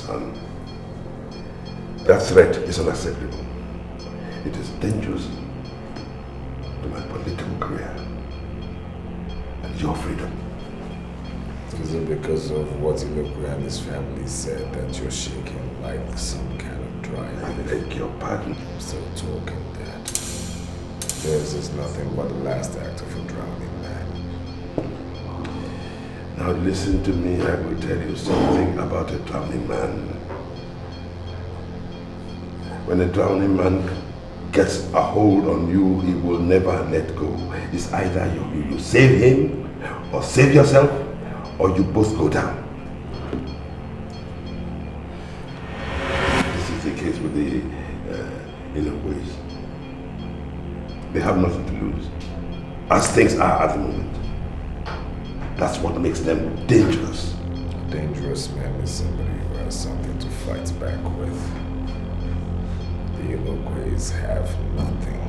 Son, that threat is unacceptable. It is dangerous to my political career and your freedom. Is it because of what Ilokwe and his family said that you're shaking like some kind of drive? I beg your pardon. I'm still talking, Dad. This is nothing but the last act of a drowning man. Now listen to me, I will tell you something about a drowning man. When a drowning man gets a hold on you, he will never let go. It's either you save him or save yourself, or you both go down. This is the case with the Ilokwe's. They have nothing to lose, as things are at the moment. That's what makes them dangerous. A dangerous man is somebody who has something to fight back with. The Ilokwe's have nothing.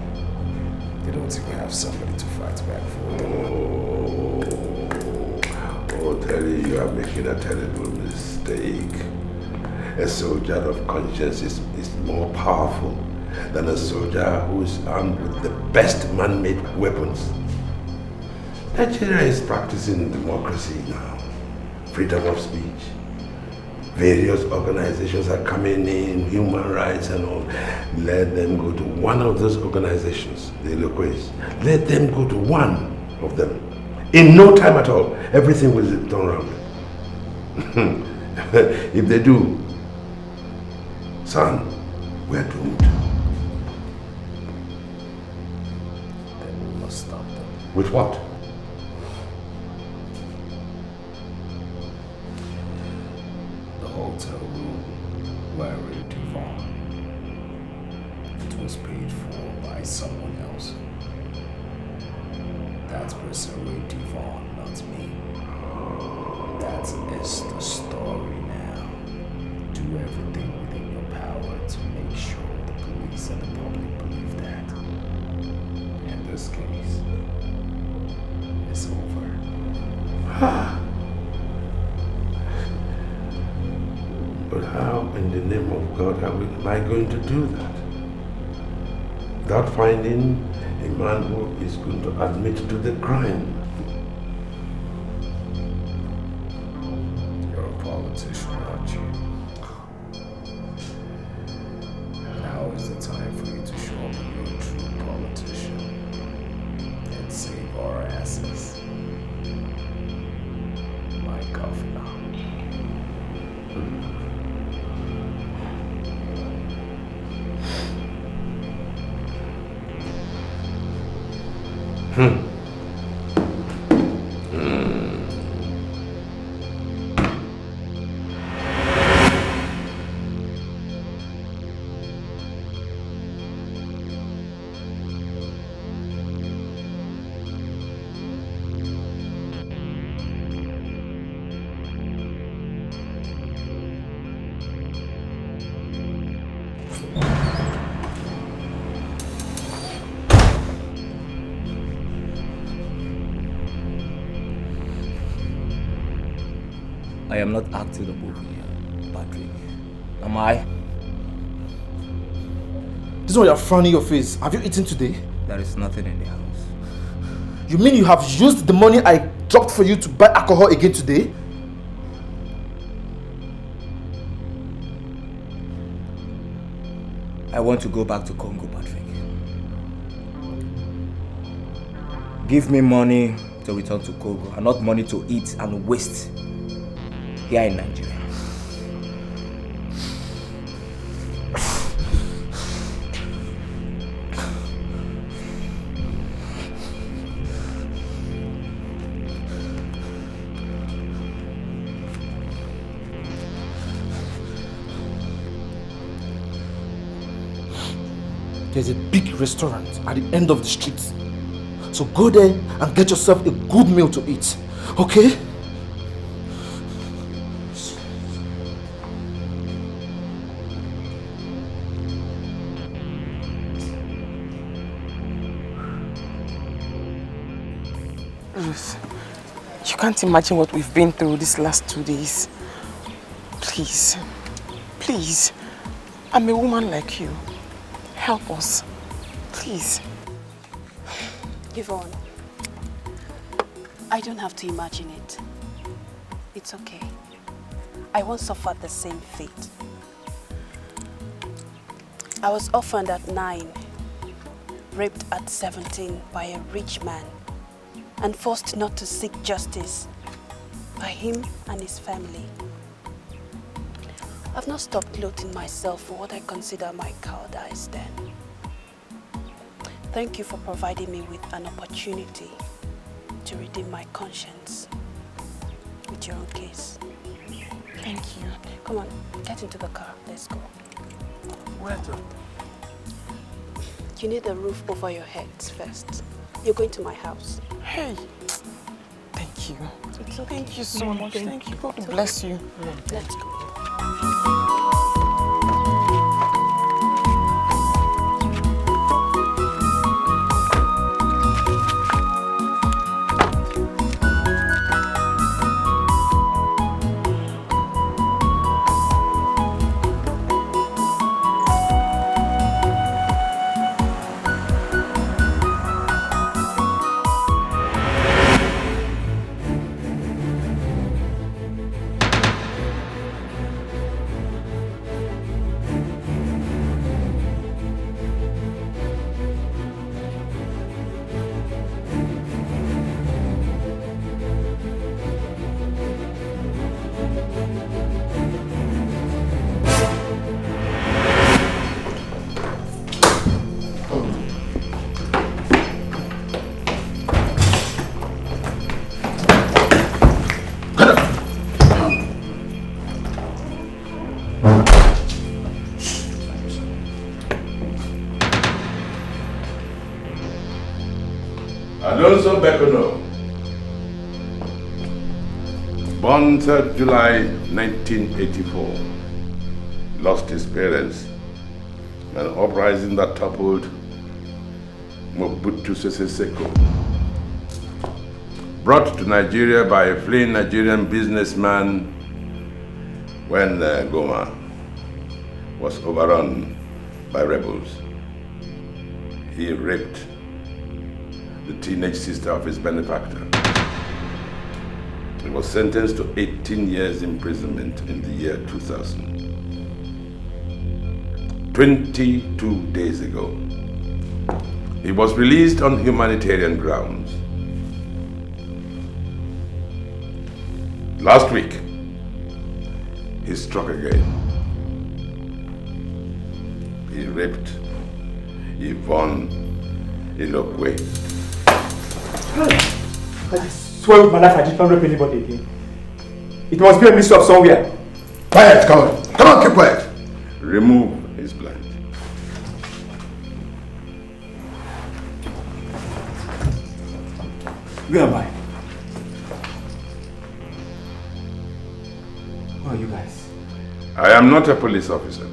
They don't even have somebody to fight back for them. Oh, Terry, you are making a terrible mistake. A soldier of conscience is more powerful than a soldier who is armed with the best man-made weapons. Nigeria is practicing democracy now, freedom of speech. Various organizations are coming in, human rights and all. Let them go to one of those organizations, the Ilokwe's. Let them go to one of them. In no time at all, everything will turn around. If they do, son, we're doomed. Then we must stop them. With what? The hotel room where we Devon. It was paid for by someone else. That person Ray Devon, not me. That is the story now. Do everything within your power to make sure the police and the public believe that. In this case, it's over. But how in the name of God am I going to do that? Without finding a man who is going to admit to the crime. You're a politician, aren't you? Now is the time for you to show me you're a true politician and save our asses. My governor. I am not acting the movie here, Patrick. Am I? This is why you're frowning your face. Have you eaten today? There is nothing in the house. You mean you have used the money I dropped for you to buy alcohol again today? I want to go back to Congo, Patrick. Give me money to return to Congo and not money to eat and waste here in Nigeria. There's a big restaurant at the end of the street. So go there and get yourself a good meal to eat. Okay? Ruth, you can't imagine what we've been through these last 2 days. Please. Please, I'm a woman like you. Help us. Please. Yvonne, I don't have to imagine it. It's okay. I once suffered the same fate. I was orphaned at 9, raped at 17 by a rich man, and forced not to seek justice by him and his family. I've not stopped gloating myself for what I consider my cowardice then. Thank you for providing me with an opportunity to redeem my conscience with your own case. Thank you. Come on, get into the car. Let's go. Where to? You need a roof over your heads first. You're going to my house. Hey. Thank you. It's okay. Thank you so much. Thank you. God bless you. Let's go. Alonso Bekono, born 3rd July 1984, lost his parents in an uprising that toppled Mobutu Sese Seko. Brought to Nigeria by a fleeing Nigerian businessman when Goma was overrun by rebels. He raped the teenage sister of his benefactor. He was sentenced to 18 years imprisonment in the year 2000. 22 days ago, he was released on humanitarian grounds. Last week, he struck again. He raped Yvonne Ilokwe. I swear with my life I did not rape anybody again. It must be a mix-up somewhere. Quiet, come on. Come on, keep quiet. Remove his blind. Where am I? Who are you guys? I am not a police officer.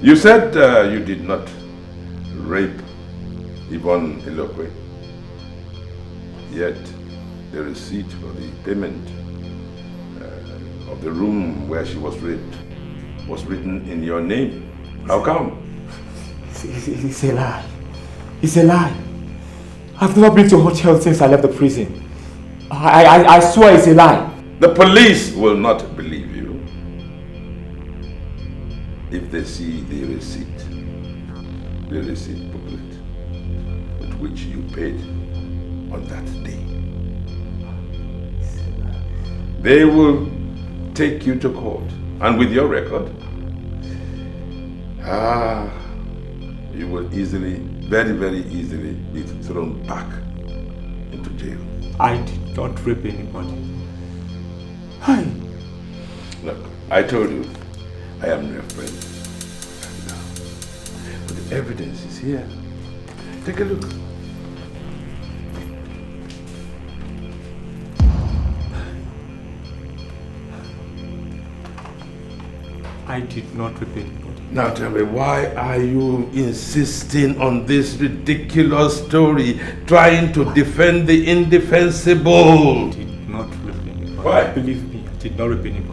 You said you did not rape Yvonne Ilokwe. Yet the receipt for the payment of the room where she was raped was written in your name. How come? It's a lie. It's a lie. I've never been to a hotel since I left the prison. I swear it's a lie. The police will not believe you if they see the receipt booklet with which you paid on that day. They will take you to court, and with your record, you will easily, very, very easily be thrown back into jail. I did not rape anybody. Look, I told you, I am your friend. But the evidence is here. Take a look. I did not rape anybody. Now tell me, why are you insisting on this ridiculous story, trying to defend the indefensible? I did not rape anybody. Why? Believe me, I did not rape anybody.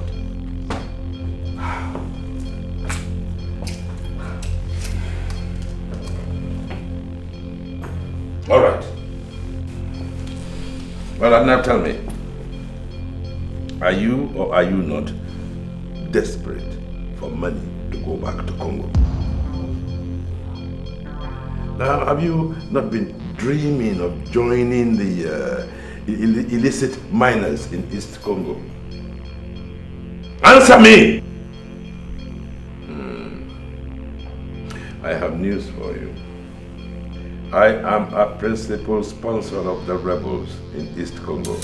All right. Well, now tell me, are you or are you not desperate for money to go back to Congo? Now, have you not been dreaming of joining the illicit miners in East Congo? Answer me! I have news for you. I am a principal sponsor of the rebels in East Congo.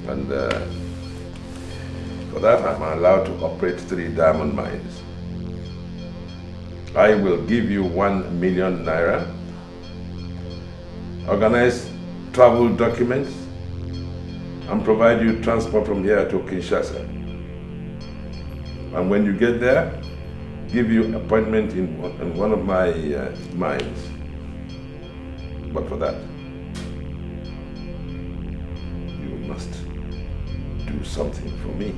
And for that, I'm allowed to operate 3 diamond mines. I will give you 1 million naira, organize travel documents, and provide you transport from here to Kinshasa. And when you get there, give you appointment in one of my mines. But for that, you must do something for me.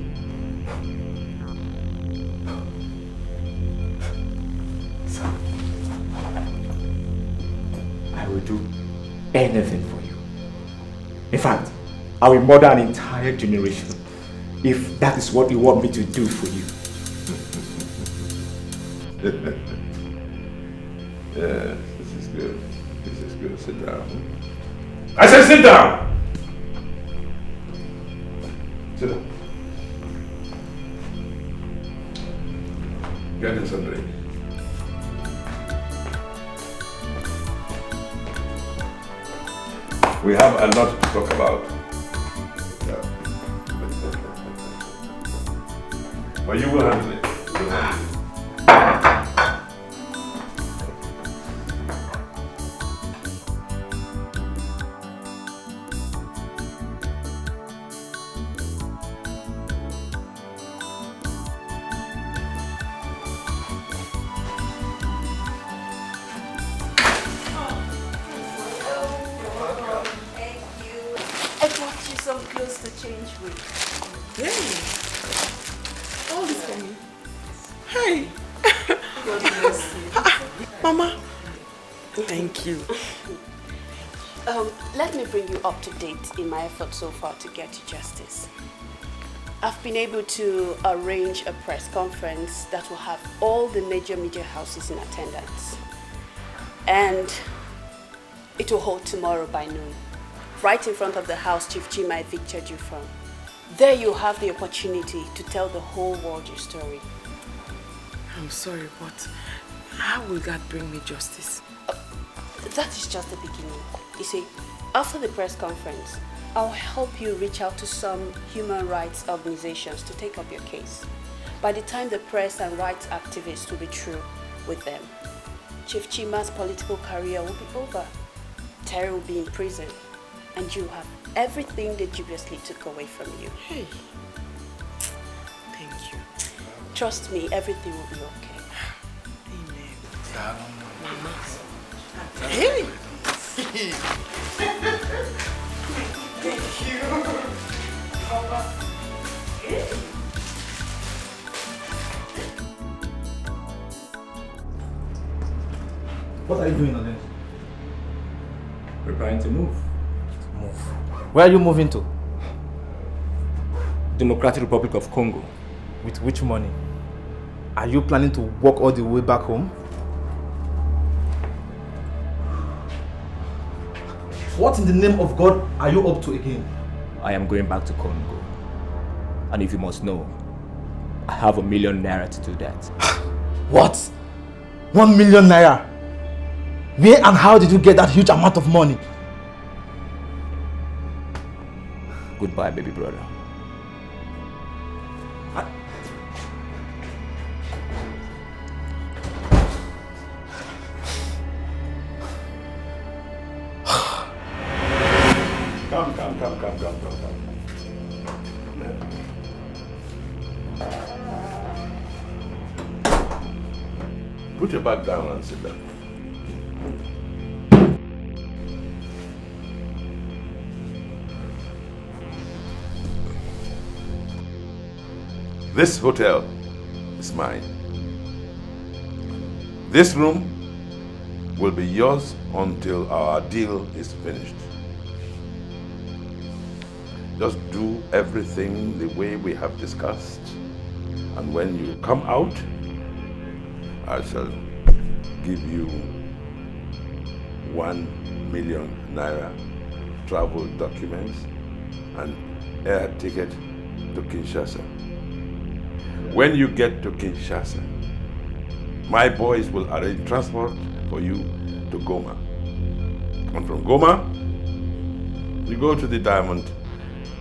Sir, I will do anything for you. In fact, I will murder an entire generation if that is what you want me to do for you. Yes, this is good. This is good. Sit down. I said sit down! Sit down. Get him some drink. We have a lot to talk about. Yeah. But you will handle it. You will handle it. Let me bring you up to date in my efforts so far to get you justice. I've been able to arrange a press conference that will have all the major media houses in attendance. And it will hold tomorrow by noon, right in front of the house Chief Chima evicted you from. There you'll have the opportunity to tell the whole world your story. I'm sorry, but how will that bring me justice? That is just the beginning. You see, after the press conference, I'll help you reach out to some human rights organizations to take up your case. By the time the press and rights activists will be through with them, Chief Chima's political career will be over. Terry will be in prison, and you'll have everything they dubiously took away from you. Hey, thank you. Trust me, everything will be okay. Amen. Hey! Thank you. What are you doing, Nollywood? Preparing to move. Move. Where are you moving to? Democratic Republic of Congo. With which money? Are you planning to walk all the way back home? What in the name of God are you up to again? I am going back to Congo. And if you must know, I have $1 million naira to do that. What? 1 million naira? Where and how did you get that huge amount of money? Goodbye, baby brother. Come. Put your back down and sit down. This hotel is mine. This room will be yours until our deal is finished. Just do everything the way we have discussed. And when you come out, I shall give you 1 million naira travel documents and air ticket to Kinshasa. When you get to Kinshasa, my boys will arrange transport for you to Goma. And from Goma, you go to the diamond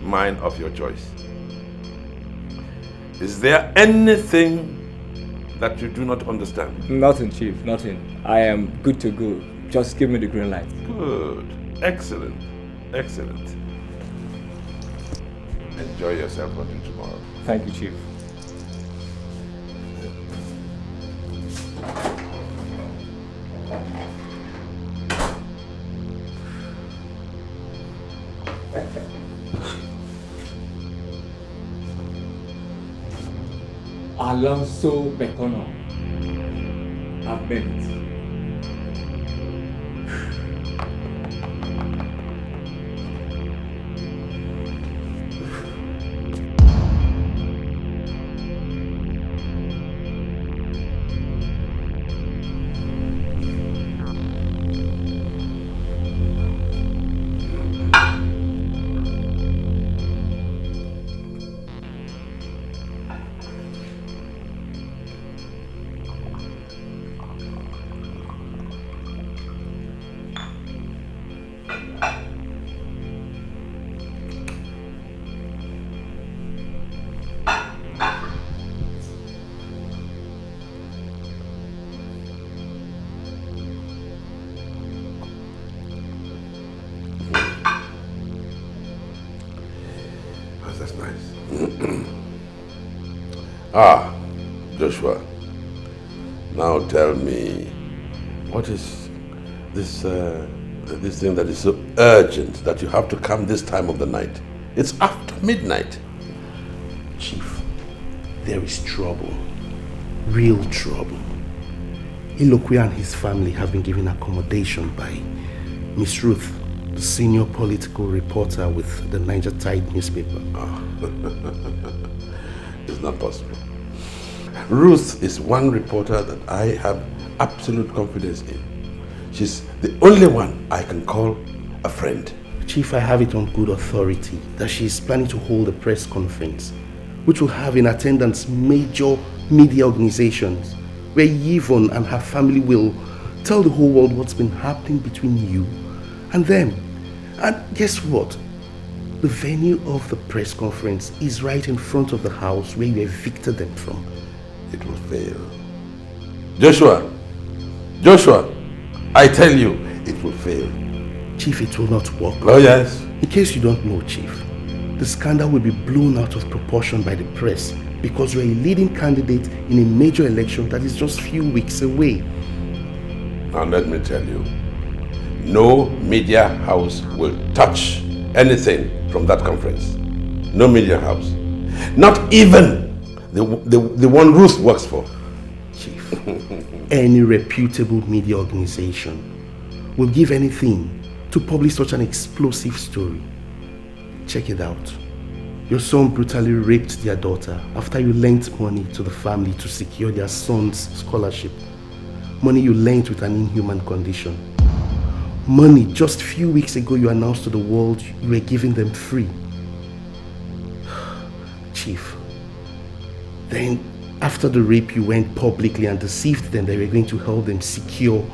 mine of your choice. Is there anything that you do not understand? Nothing, Chief, nothing. I am good to go. Just give me the green light. Good. Excellent. Excellent. Enjoy yourself until tomorrow. Thank you, Chief. Alonso Bekono. I've made it. That's nice. Joshua. Now tell me, what is this thing that is so urgent that you have to come this time of the night? It's after midnight. Chief, there is trouble. Real trouble. Ilokwe and his family have been given accommodation by Miss Ruth, the senior political reporter with the Niger Tide newspaper. It's not possible. Ruth is one reporter that I have absolute confidence in. She's the only one I can call a friend. Chief, I have it on good authority that she is planning to hold a press conference which will have in attendance major media organizations where Yvonne and her family will tell the whole world what's been happening between you and them. And guess what? The venue of the press conference is right in front of the house where you evicted them from. It will fail. Joshua, I tell you, it will fail. Chief, it will not work. Oh yes. In case you don't know, Chief, the scandal will be blown out of proportion by the press because you are a leading candidate in a major election that is just a few weeks away. Now let me tell you, no media house will touch anything from that conference. No media house. Not even the one Ruth works for. Chief, any reputable media organization will give anything to publish such an explosive story. Check it out. Your son brutally raped their daughter after you lent money to the family to secure their son's scholarship. Money you lent with an inhuman condition. Money just a few weeks ago you announced to the world you were giving them free. Chief, then after the rape you went publicly and deceived them that you were going to help them secure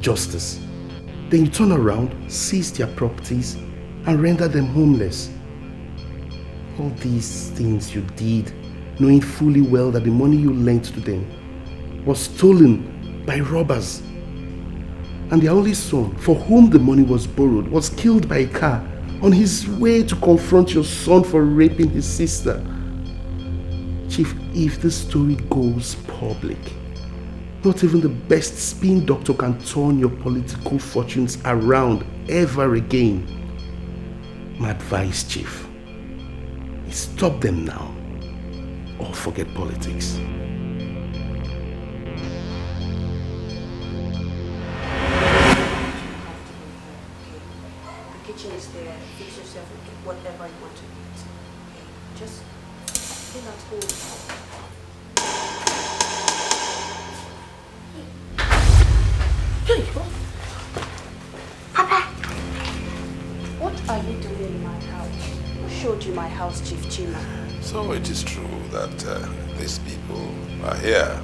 justice. Then you turn around, seize their properties and render them homeless. All these things you did, knowing fully well that the money you lent to them was stolen by robbers. And their only son, for whom the money was borrowed, was killed by a car on his way to confront your son for raping his sister. Chief, if this story goes public, not even the best spin doctor can turn your political fortunes around ever again. My advice, Chief, is stop them now or forget politics. kitchen is there. Fix yourself and get whatever you want to eat. Okay? Just feel at home. Papa! What are you doing in my house? Who showed you my house, Chief Chima? So it is true that these people are here.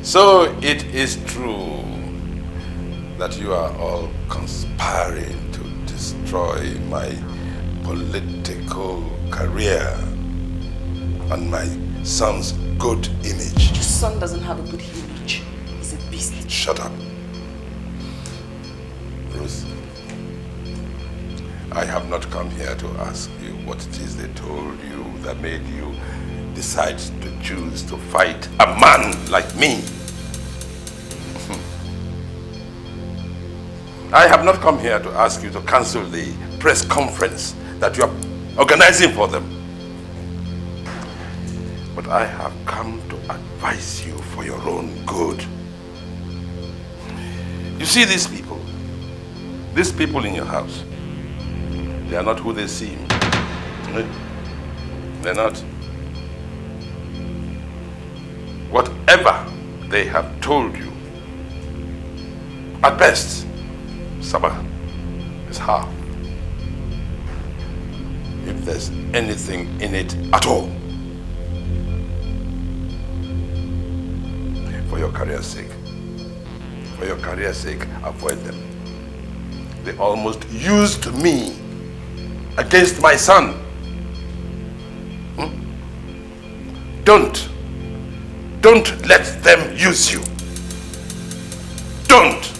So it is true that you are all conspiring to destroy my political career and my son's good image. Your son doesn't have a good image. He's a beast. Shut up. Ruth, I have not come here to ask you what it is they told you that made you decide to choose to fight a man like me. I have not come here to ask you to cancel the press conference that you are organizing for them. But I have come to advise you for your own good. You see these people in your house, they are not who they seem. They're not. Whatever they have told you, at best, Sabah is half. If there's anything in it at all. For your career's sake, avoid them. They almost used me against my son. Don't let them use you. Don't.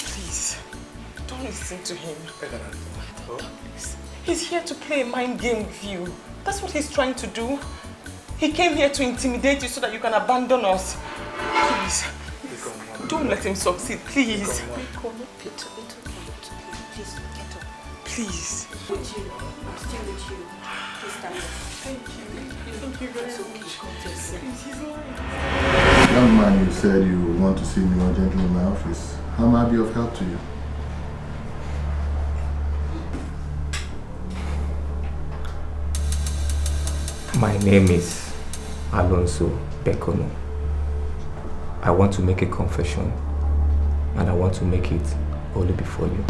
Please, don't listen to him. He's here to play a mind game with you. That's what he's trying to do. He came here to intimidate you so that you can abandon us. Please, don't let him succeed, please. It's okay. Please, get up. Please. I'm with you. I'm still with you. Please stand up. Thank you. Thank you very much. Young man, you said you want to see me urgently in my office. How may I be of help to you? My name is Alonso Bekono. I want to make a confession, and I want to make it only before you.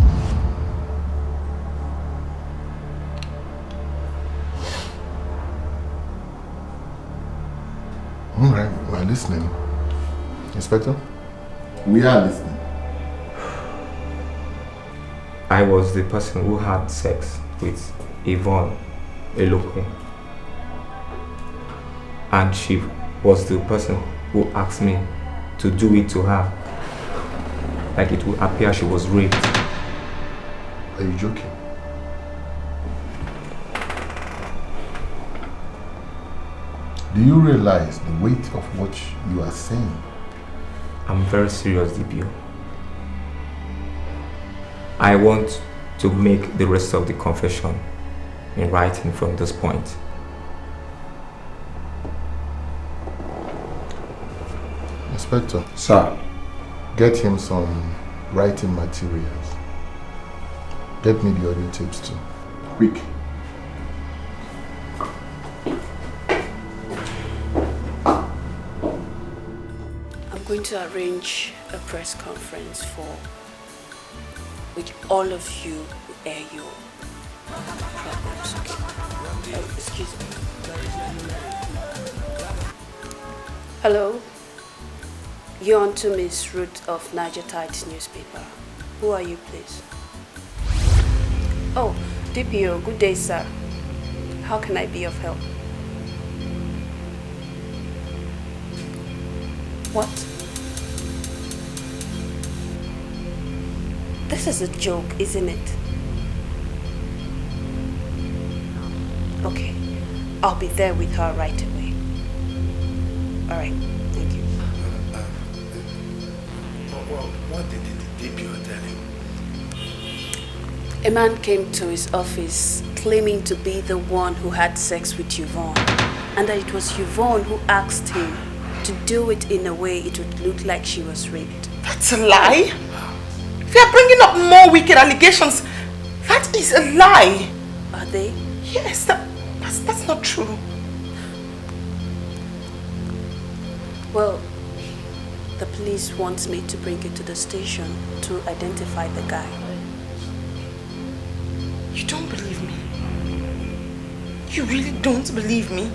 All right, we're listening. Inspector? We are listening. I was the person who had sex with Yvonne Elope. And she was the person who asked me to do it to her. Like it would appear she was raped. Are you joking? Do you realize the weight of what you are saying? I'm very serious, DPO. I want to make the rest of the confession in writing from this point. Inspector. Sir. Get him some writing materials. Get me the audio tapes too. Quick. I'm going to arrange a press conference with all of you who air your problems, okay? Oh, excuse me. Hello? You're on to Miss Ruth of Niger Tides newspaper. Who are you, please? Oh, DPO, good day, sir. How can I be of help? What? This is a joke, isn't it? Okay, I'll be there with her right away. All right, thank you. What did the DPO tell you? A man came to his office claiming to be the one who had sex with Yvonne. and that it was Yvonne who asked him to do it in a way it would look like she was raped. That's a lie. If you are bringing up more wicked allegations, that is a lie. Are they? Yes, that's not true. Well, the police want me to bring it to the station to identify the guy. You don't believe me? You really don't believe me?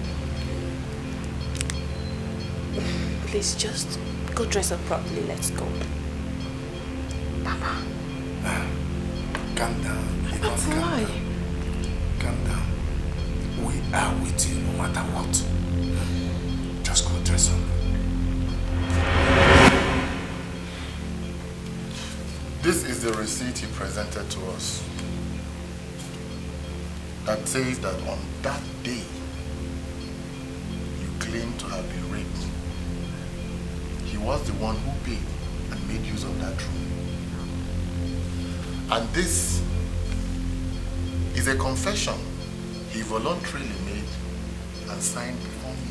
Please just go dress up properly. Let's go. Papa. Calm down. That's a lie. Calm down. We are with you no matter what. Just go dress up. This is the receipt he presented to us that says that on that day you claim to have been raped. He was the one who paid and made use of that room. And this is a confession he voluntarily made and signed before me.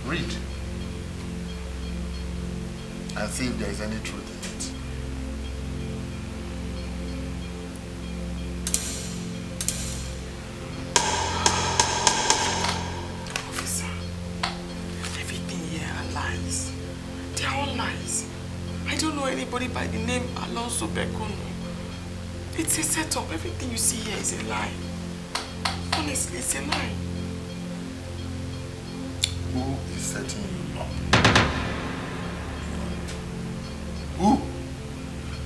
Read and see if there is any truth in it. Officer, everything here are lies. They are all lies. I don't know anybody by the name Alonso Bekono. It's a setup. Everything you see here is a lie. Honestly, it's a lie. Who is setting you up? Who?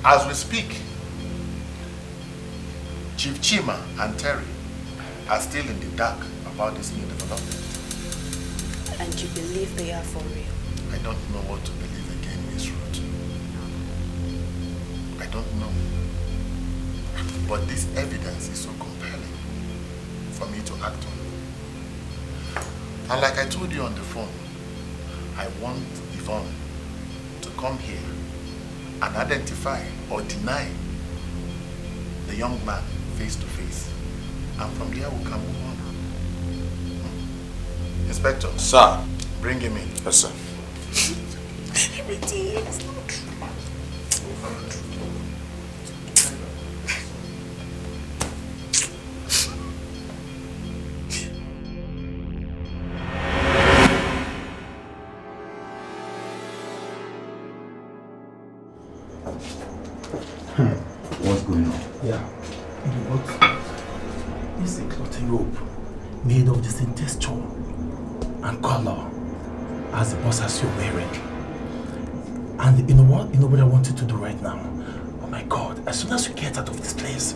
As we speak, Chief Chima and Terry are still in the dark about this new development. And you believe they are for real? I don't know what to believe again, Miss Ruth. I don't know. But this evidence is so compelling for me to act on. And like I told you on the phone, I want Yvonne to come here and identify or deny the young man face to face. And from there we can move on. Inspector. Sir. Bring him in. Yes, sir. Everything here is not true. What's going on? Yeah. You know what? This is a clothing robe made of the same texture and color as the boxers you're wearing. And you know what? You know what I want you to do right now? Oh my God, as soon as you get out of this place,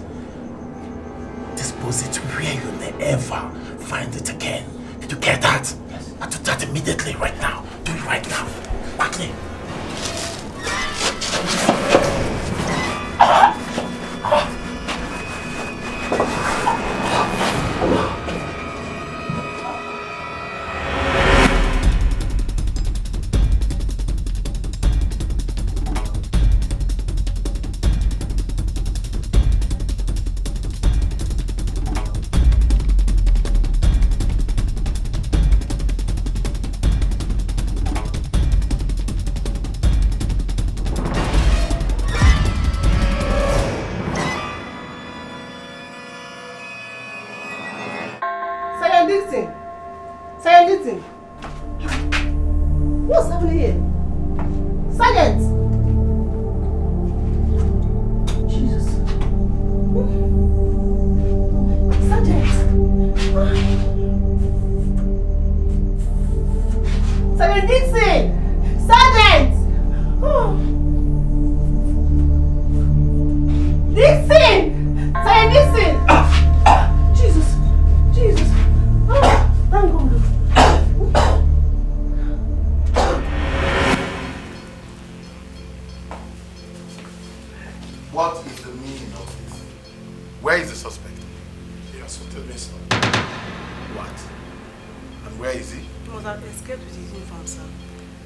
dispose it where you'll never find it again. Did you get that? Yes. I do that immediately right now. Do it right now. Quickly. What's happening here? Sergeant! Jesus. Sergeant! Sergeant Dixon! Sergeant! Dixon! Sergeant Dixon! Jesus! Jesus! Thank God. What is the meaning of this? Where is the suspect? He assaulted me, sir. What? And where is he? He was escaped with his uniform, sir.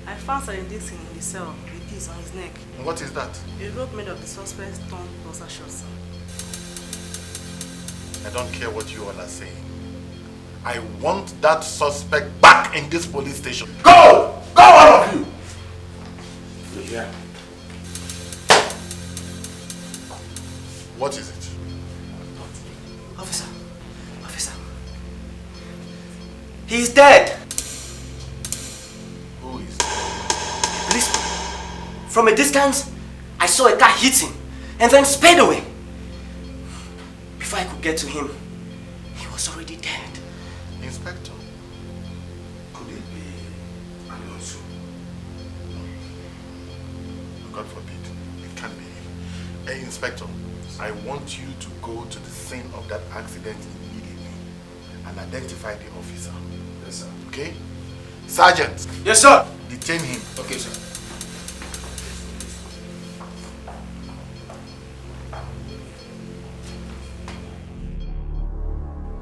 I found Sergeant Dixon in the cell with this on his neck. And what is that? A rope made of the suspect's torn boxer shorts, sir. I don't care what you all are saying. I want that suspect back in this police station. Go! Go, all of you! Yeah. What is it? Officer. He's dead. Who is? Police. From a distance, I saw a car hit him and then sped away. Before I could get to him, he was already dead. Inspector. Could it be Alonso? God forbid. It can't be him. Hey, Inspector, I want you to go to the scene of that accident immediately and identify the officer. Yes, sir. Okay? Sergeant. Yes, sir. Detain him. Okay, sir.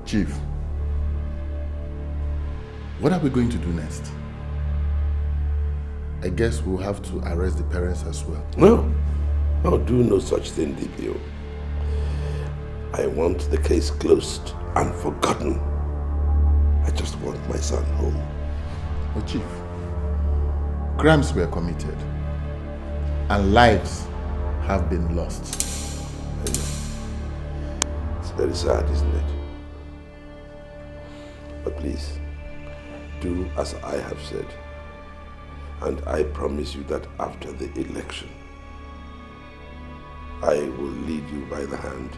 Chief, what are we going to do next? I guess we'll have to arrest the parents as well. No. No, do no such thing, DPO. I want the case closed and forgotten. I just want my son home. Oh, Chief, crimes were committed and lives have been lost. I know. It's very sad, isn't it? But please, do as I have said. And I promise you that after the election, I will lead you by the hand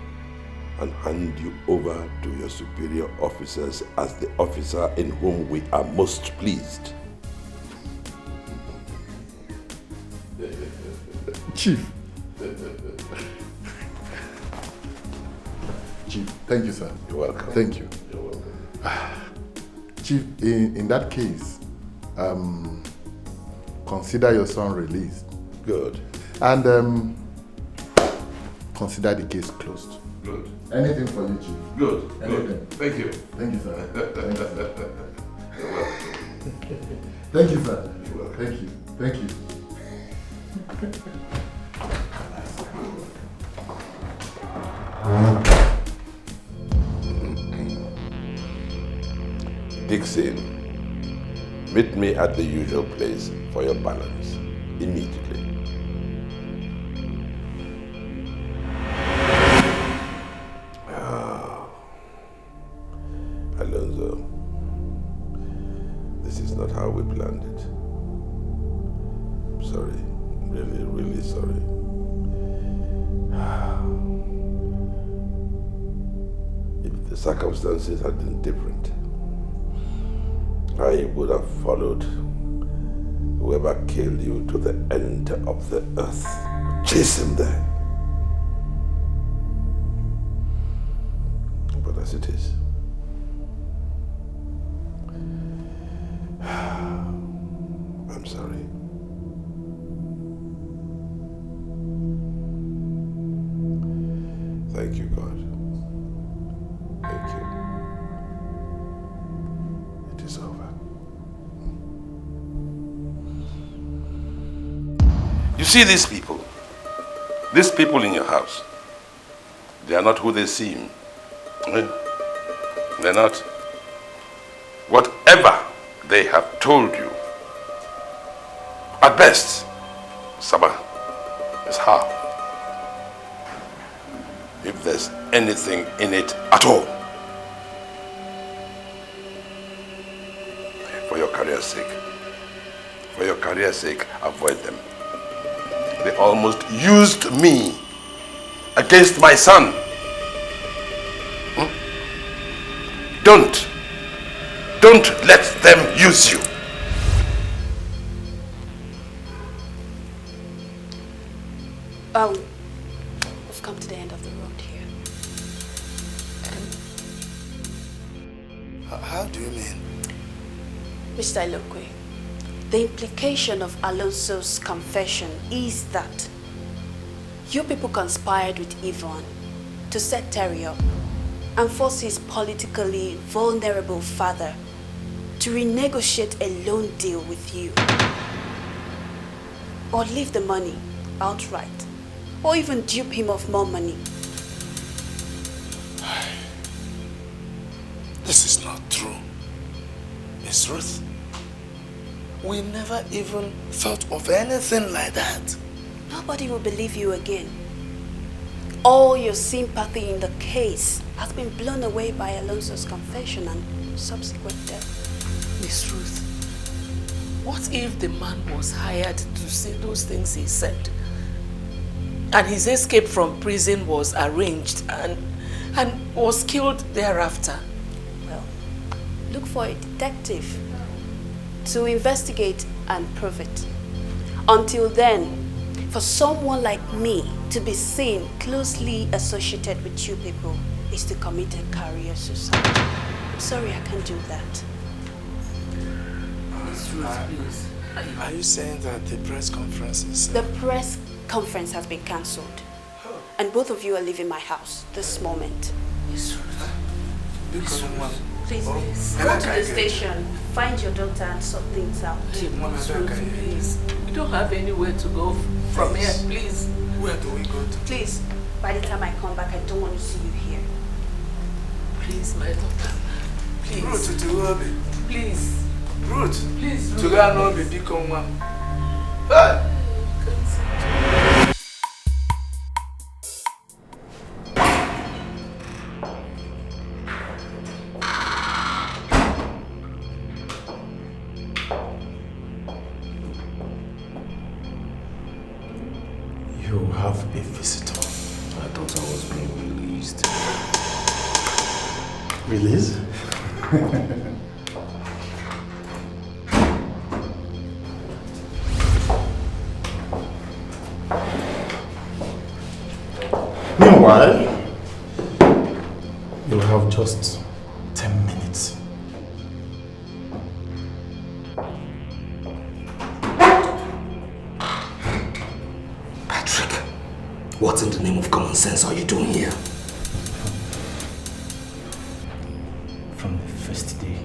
and hand you over to your superior officers as the officer in whom we are most pleased. Chief. Chief, thank you, sir. You're welcome. Thank you. You're welcome. Chief, in that case, consider your son released. Good. And consider the case closed. Good. Anything for you, Chief. Good. Anything. Good. Thank you. Thank you, sir. Thank you, sir. You're welcome. Thank you, sir. You're welcome. Thank you. Thank you. Dixon, meet me at the usual place for your balance immediately. Alonso, this is not how we planned it. I'm sorry, really, really sorry. If the circumstances had been different, I would have followed whoever killed you to the end of the earth. Chase him there. But as it is, I'm sorry. Thank you, God. Thank you. It is over. You see these people in your house, they are not who they seem. They're not. Whatever they have told you, at best, Sabah, is half. If there's anything in it at all. For your career's sake, avoid them. They almost used me against my son. Don't let them use you. We've come to the end of the road here. How do you mean? Mr. Ilokwe, the implication of Alonso's confession is that you people conspired with Yvonne to set Terry up and force his politically vulnerable father to renegotiate a loan deal with you. Or leave the money outright. Or even dupe him of more money. This is not true. Miss Ruth, we never even thought of anything like that. Nobody will believe you again. All your sympathy in the case has been blown away by Alonso's confession and subsequent death. Miss Ruth, what if the man was hired to say those things he said? And his escape from prison was arranged and was killed thereafter? Well, look for a detective to investigate and prove it. Until then, for someone like me to be seen closely associated with you people is to commit a career suicide. I'm sorry, I can't do that. Miss Ruth, please. Are you saying that the press conference is... The press conference has been cancelled. And both of you are leaving my house this moment. Miss Ruth. Please, go to the station, find your daughter and sort things out. Miss Ruth, please. We don't have anywhere to go from here, please. Where do we go to? Please, by the time I come back, I don't want to see you here. Please, my daughter. Please. Ruth, to Obi. Please. Ruth. Please, Ruth. To go and Obi, become one. Hey! You have a visitor. I thought I was being released. Release? Meanwhile, you have just 10 minutes. Patrick, what in the name of common sense are you doing here? From the first day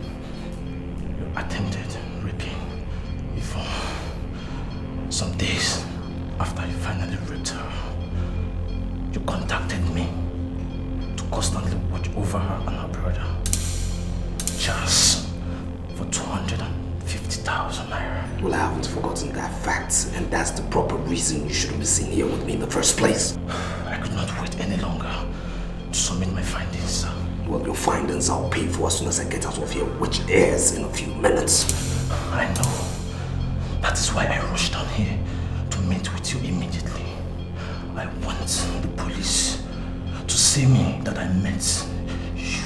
you attempted raping Yvonne, some days after you finally raped her, you contacted me to constantly watch over her and her brother, just for 250,000 naira. Well, I haven't forgotten that fact, and that's the proper reason you shouldn't be seen here with me in the first place. I could not wait any longer to submit my findings, sir. Well, your findings I'll pay for as soon as I get out of here, which is in a few minutes. I know. That is why I rushed down here to meet with you immediately. I want the police to see me that I met you.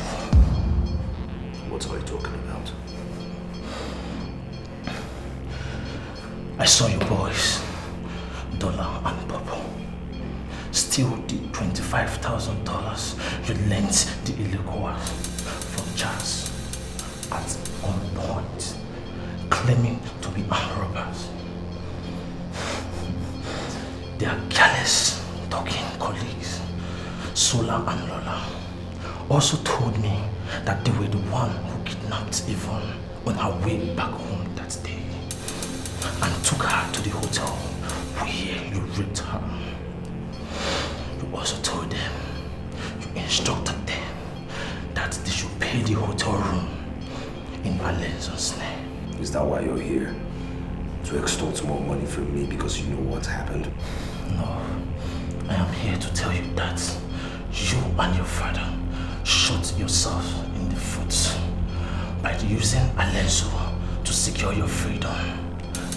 What are you talking about? I saw you boys, Dollar and Purple, steal the $25,000 you lent the illegal from Charles at gunpoint, claiming to be armed robbers. Their careless talking colleagues, Sola and Lola, also told me that they were the one who kidnapped Yvonne on her way back home that day and took her to the hotel where you raped her. You also told them, you instructed them that they should pay the hotel room in Alonso's name. Is that why you're here? To extort more money from me because you know what happened? No, I am here to tell you that you and your father shot yourself in the foot by using Alonso to secure your freedom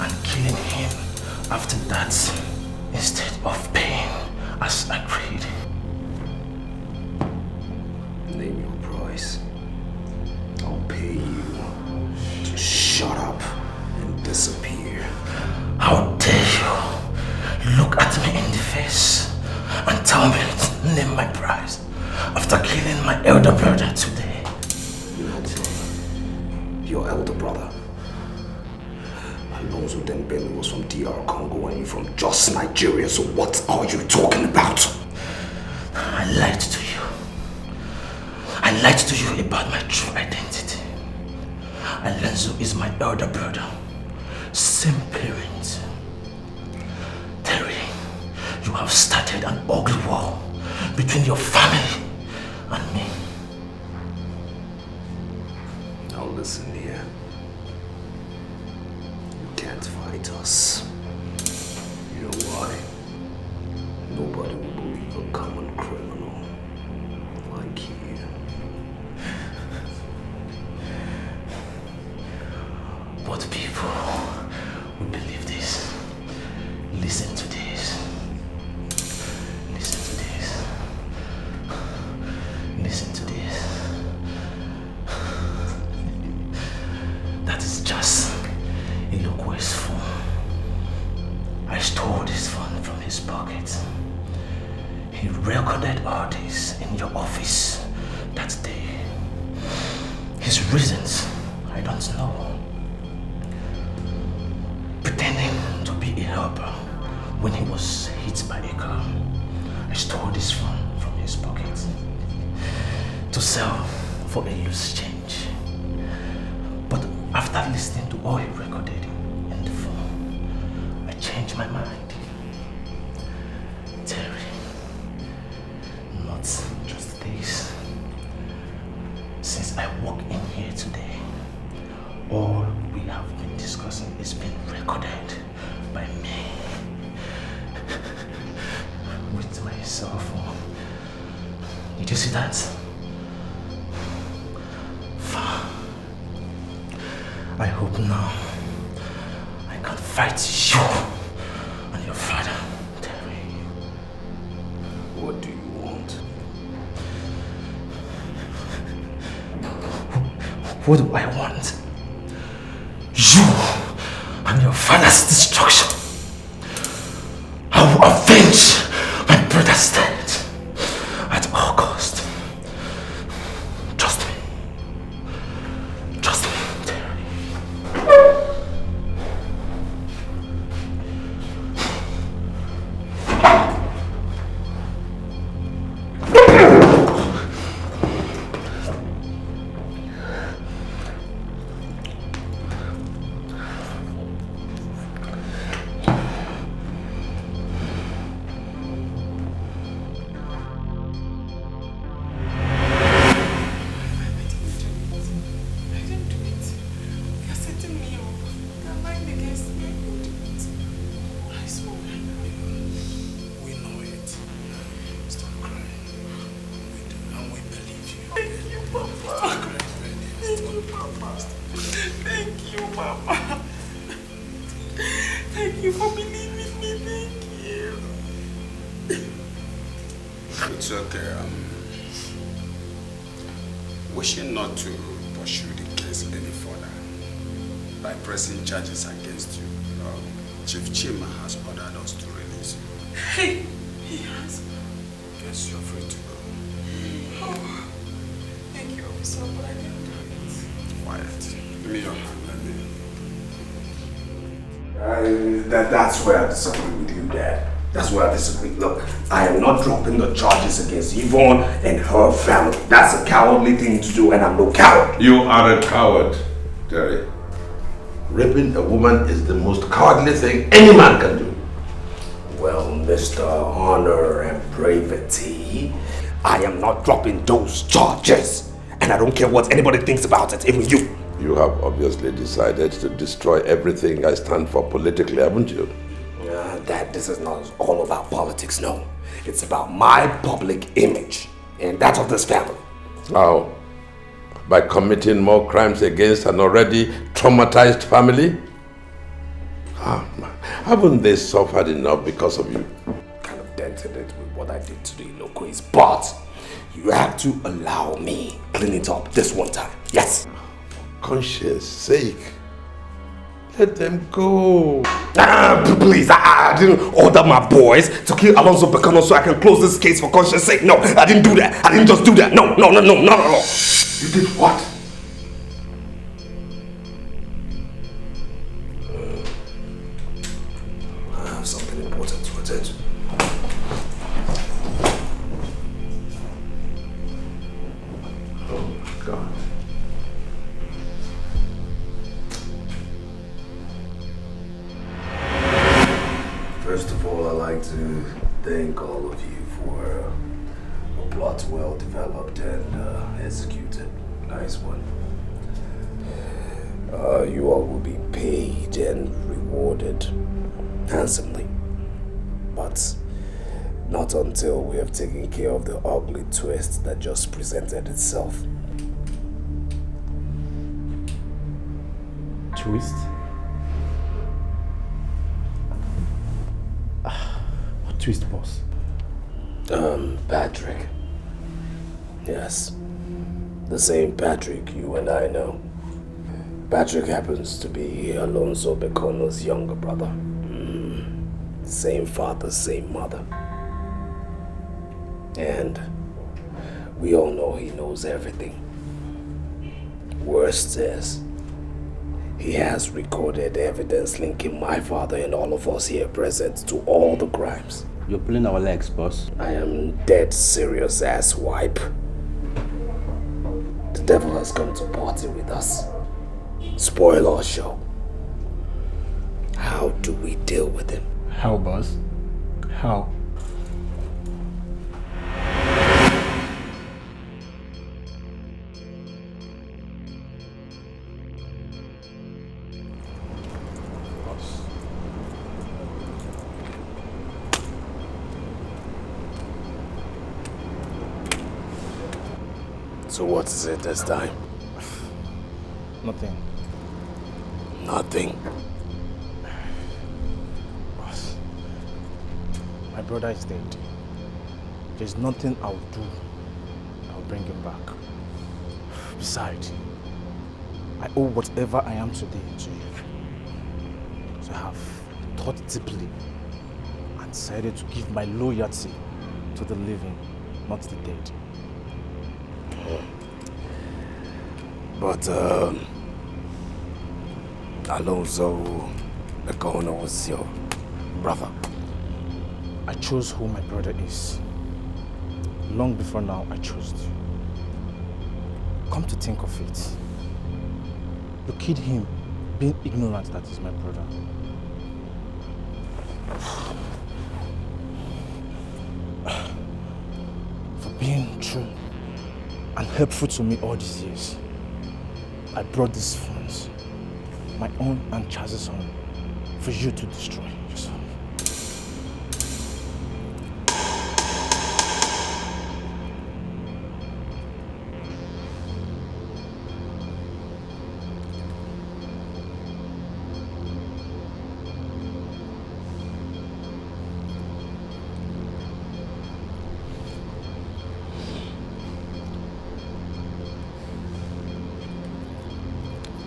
and killing him after that instead of paying as agreed. Name your price. I'll pay you to shut up and disappear. How dare you look at me in the face and tell me to name my price after killing my elder brother today? Your elder brother. Alonso Dembele was from DR Congo and you from Jos, Nigeria, so what are you talking about? I lied to you. I lied to you about my true identity. Alonso is my elder brother. Same parents. Terry, you have started an ugly war between your family and me. Listen here. You can't fight us. You know why? Nobody will believe a common criminal like you. But people will believe this. Listen to this. Listen to this. Listen to this. That is just a loquacious phone. I stole this phone from his pocket. He recorded all this in your office that day. His reasons, I don't know. Pretending to be a helper when he was hit by a car. I stole this phone from his pocket to sell for a loose change. But after listening to all he recorded in the phone, I changed my mind. Terry, not just this. Since I walked in here today, all we have been discussing is being recorded by me with my cell phone. Did you see that? I hope now I can fight you and your father, Terry. What do you want? What do I want? You and your father's destruction. I will avenge my brother's death at all cost. Trust me. Trust me, Terry. It's okay. Wishing not to pursue the case any further by pressing charges against you, Chief Chima has ordered us to release you. Hey, he has. Yes, you're free to go. Oh, thank you, officer, but I didn't do it. Quiet. Give me your hand. That's where I disagree with you, Dad. That's where I disagree. Look, I am not dropping the charges against Yvonne and her family. That's a cowardly thing to do, and I'm no coward. You are a coward, Terry. Raping a woman is the most cowardly thing any man can do. Well, Mr. Honor and Bravity, I am not dropping those charges. And I don't care what anybody thinks about it, even you. You have obviously decided to destroy everything I stand for politically, haven't you? Dad, this is not all about politics, no. It's about my public image and that of this family. How? By committing more crimes against an already traumatized family? Ah, man. Haven't they suffered enough because of you? Kind of dented it with what I did to the Iloquois, but you have to allow me clean it up this one time. Yes. For conscience sake. Let them go. Please, I didn't order my boys to kill Alonso Becano so I can close this case for conscience sake. No, I didn't do that. I didn't just do that. No, not at all. You did what? I have something important to attend to. Oh my God. First of all, I'd like to thank all of you for a plot well developed and executed. Nice one. You all will be paid and rewarded handsomely. But not until we have taken care of the ugly twist that just presented itself. Twist? What twist, boss? Patrick. Yes. The same Patrick you and I know. Patrick happens to be Alonso Becono's younger brother. Same father, same mother. And we all know he knows everything. Worst is, he has recorded evidence linking my father and all of us here present to all the crimes. You're pulling our legs, boss. I am dead serious, asswipe. The devil has come to party with us. Spoil our show. How do we deal with him? How, boss? How? So what is it this time? Nothing. Nothing? Boss, my brother is dead. There's nothing I'll do. I'll bring him back. Besides, I owe whatever I am today to you. So I have thought deeply and decided to give my loyalty to the living, not the dead. But, Alonso Becono was your brother. I chose who my brother is. Long before now, I chose you. Come to think of it, you killed him, being ignorant that he's my brother. For being true and helpful to me all these years, I brought these funds, my own and Chaz's own, for you to destroy yourself.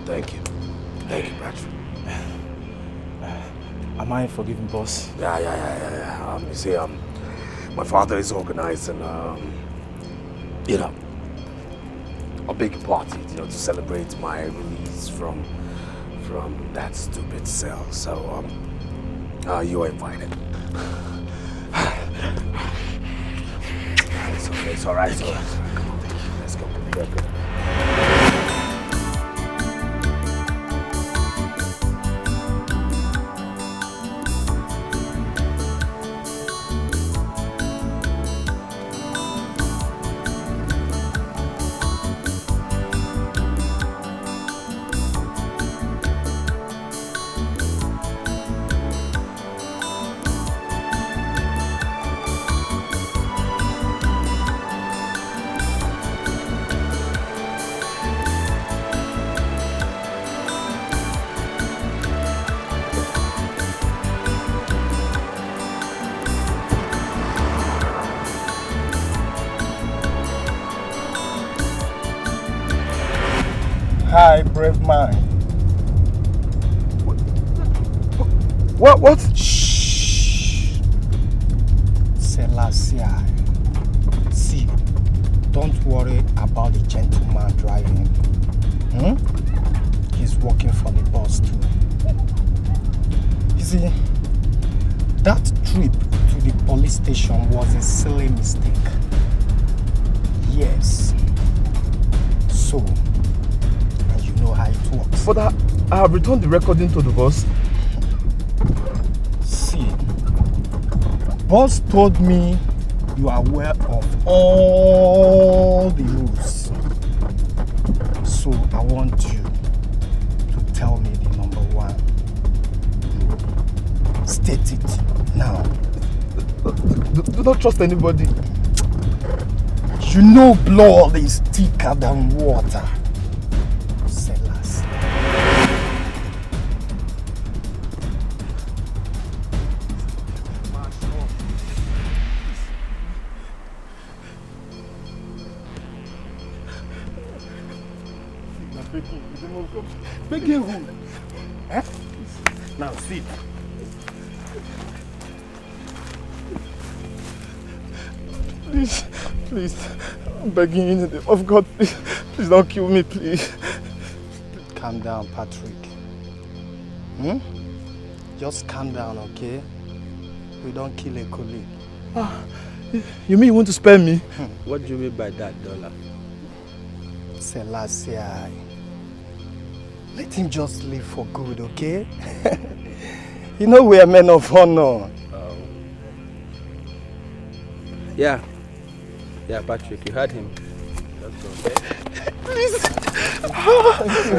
Thank you. Thank you, Patrick. Am I forgiven, boss? Yeah. You see, my father is organizing, you know, a big party, you know, to celebrate my release from that stupid cell. So, you are invited. It's okay. It's all right. Come on, thank you. Let's go. Good. Hi, brave man. What? Shh. Selassie. See, don't worry about the gentleman driving. He's working for the boss too. You see, that trip to the police station was a silly mistake. Yes. So, and you know how it works. But I have returned the recording to the boss. See, boss told me you are aware of all the rules. So I want you to dictate it. Now, do not trust anybody. You know blood is thicker than water. Sellers. Begging who? Eh? Now sit. Please, I'm begging you in the name of God, please don't kill me, please. Calm down, Patrick. Just calm down, okay? We don't kill a colleague. You mean you want to spare me? What do you mean by that, Dollar? Selassie, let him just live for good, okay? You know we are men of honor. Yeah, Patrick, you heard him. Let's go, okay? Please.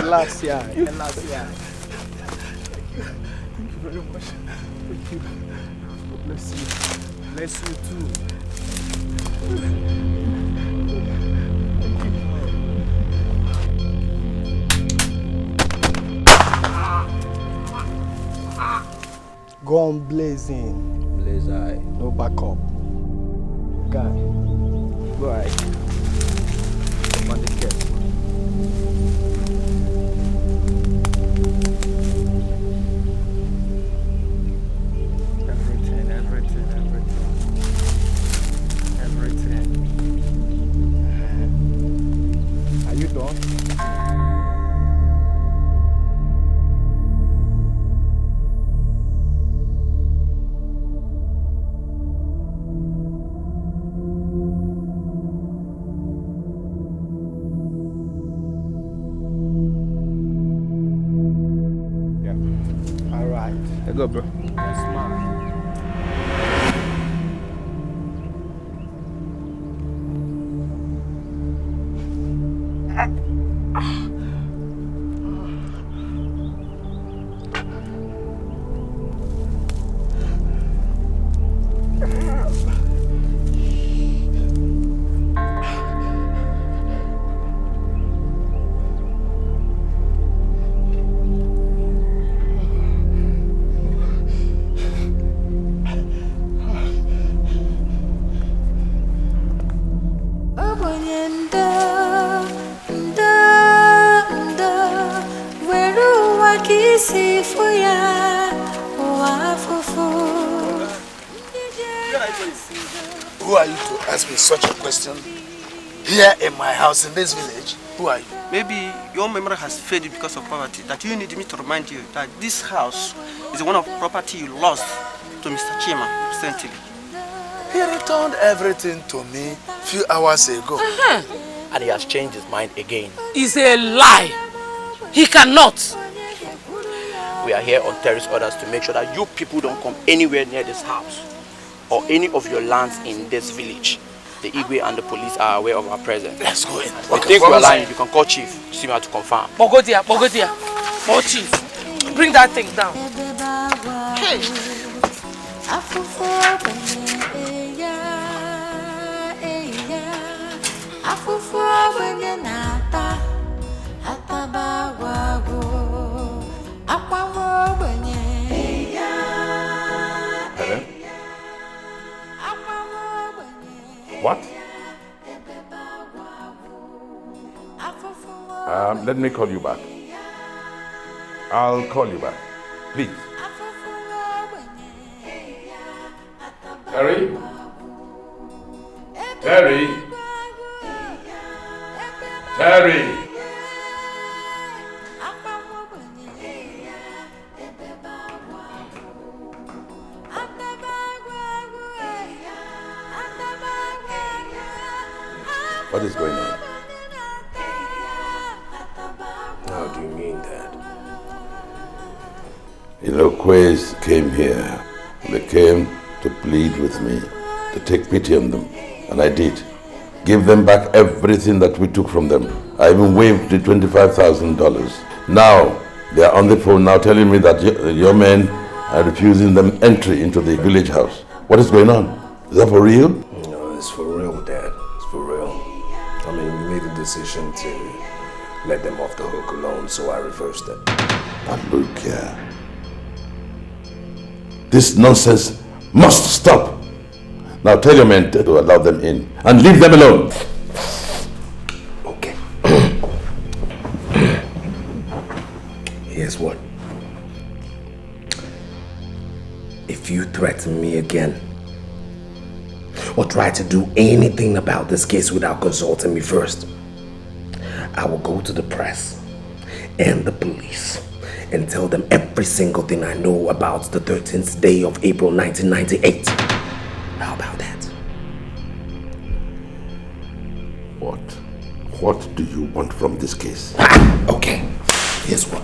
Selassie. Thank you very much. Thank you. God bless you. Bless you too. Go on blazing. Blaze eye. No backup. Guy. Go ahead. On the cap. Everything. Are you done? Go, bro. That's mine. Who are you to ask me such a question here in my house in this village? Who are you? Maybe your memory has faded because of poverty, that you need me to remind you that this house is one of property you lost to Mr. Chima recently. He returned everything to me a few hours ago. And he has changed his mind again. It's a lie. He cannot. We are here on terrorist orders to make sure that you people don't come anywhere near this house or any of your lands in this village. The Igwe and the police are aware of our presence. Let's go in. If you think we're lying, you can call Chief to see me how to confirm. Bogodia. More Chief. Bring that thing down. Hey. Hello? What? Let me call you back. I'll call you back. Please. Terry? Terry? Terry! What is going on? How do you mean that? Iloquays came here. They came to plead with me, to take pity on them. And I did. Give them back everything that we took from them. I even waived the $25,000. Now, they are on the phone now telling me that your men and refusing them entry into the village house. What is going on? Is that for real? No, it's for real, Dad. It's for real. I mean, we made a decision to let them off the hook alone, so I reversed it. But look here. This nonsense must stop. Now tell your men to allow them in and leave them alone. Okay. Here's what. If you threaten me again, or try to do anything about this case without consulting me first, I will go to the press and the police and tell them every single thing I know about the 13th day of April 1998. How about that? What do you want from this case? Okay, here's what.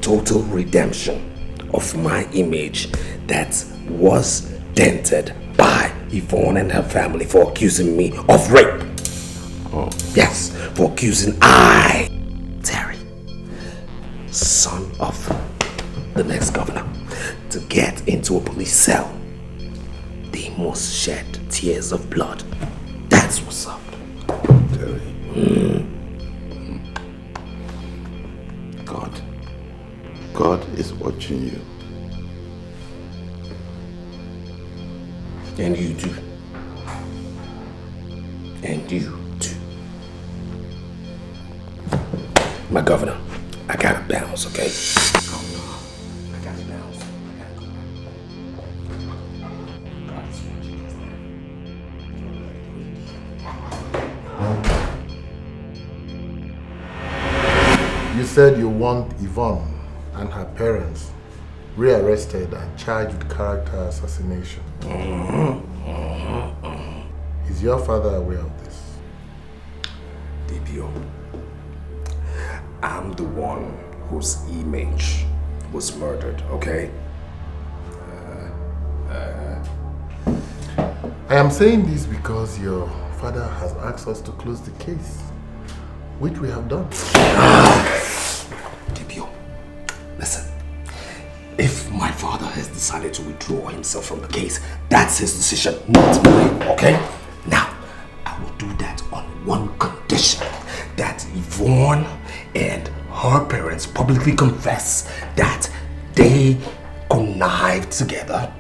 Total redemption of my image that was dented by Yvonne and her family for accusing me of rape. Oh. Yes, for accusing Terry, son of the next governor, to get into a police cell. They must shed tears of blood. That's what's up. Terry. God is watching you. And you too. And you too. My governor, I gotta bounce, okay? I gotta bounce. You said you want Yvonne and her parents rearrested and charged with character assassination. Is your father aware of this? DPO, I'm the one whose image was murdered, okay? I am saying this because your father has asked us to close the case, which we have done. DPO, listen. If my father has decided to withdraw himself from the case, that's his decision, not mine, okay? Now, I will do that on one condition. That Yvonne and her parents publicly confess that they connived together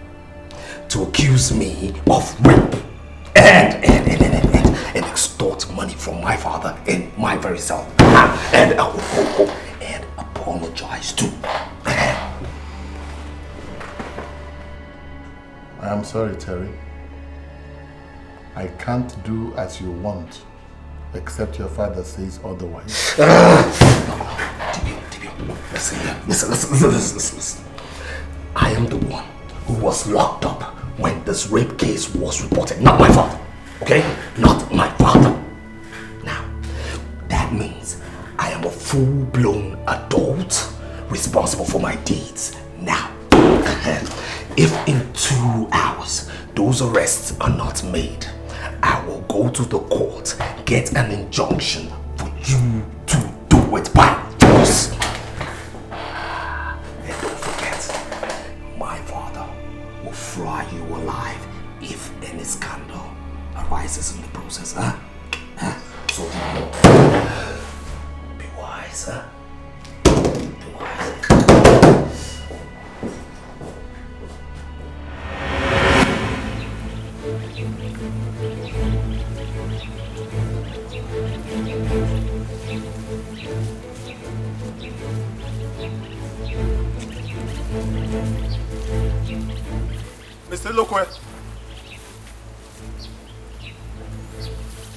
to accuse me of rape and extort money from my father in my very self. And I will go and apologize too. I am sorry, Terry. I can't do as you want, except your father says otherwise. Listen. I am the one who was locked up when this rape case was reported, not my father. Okay? Not my father. Now, that means I am a full-blown adult responsible for my deeds. Now, if in 2 hours those arrests are not made, I will go to the court, get an injunction for you to do it by force. And don't forget, my father will fry you alive if any scandal arises in the process, huh? So be wise, huh? Be wise. Mr. Lokwe.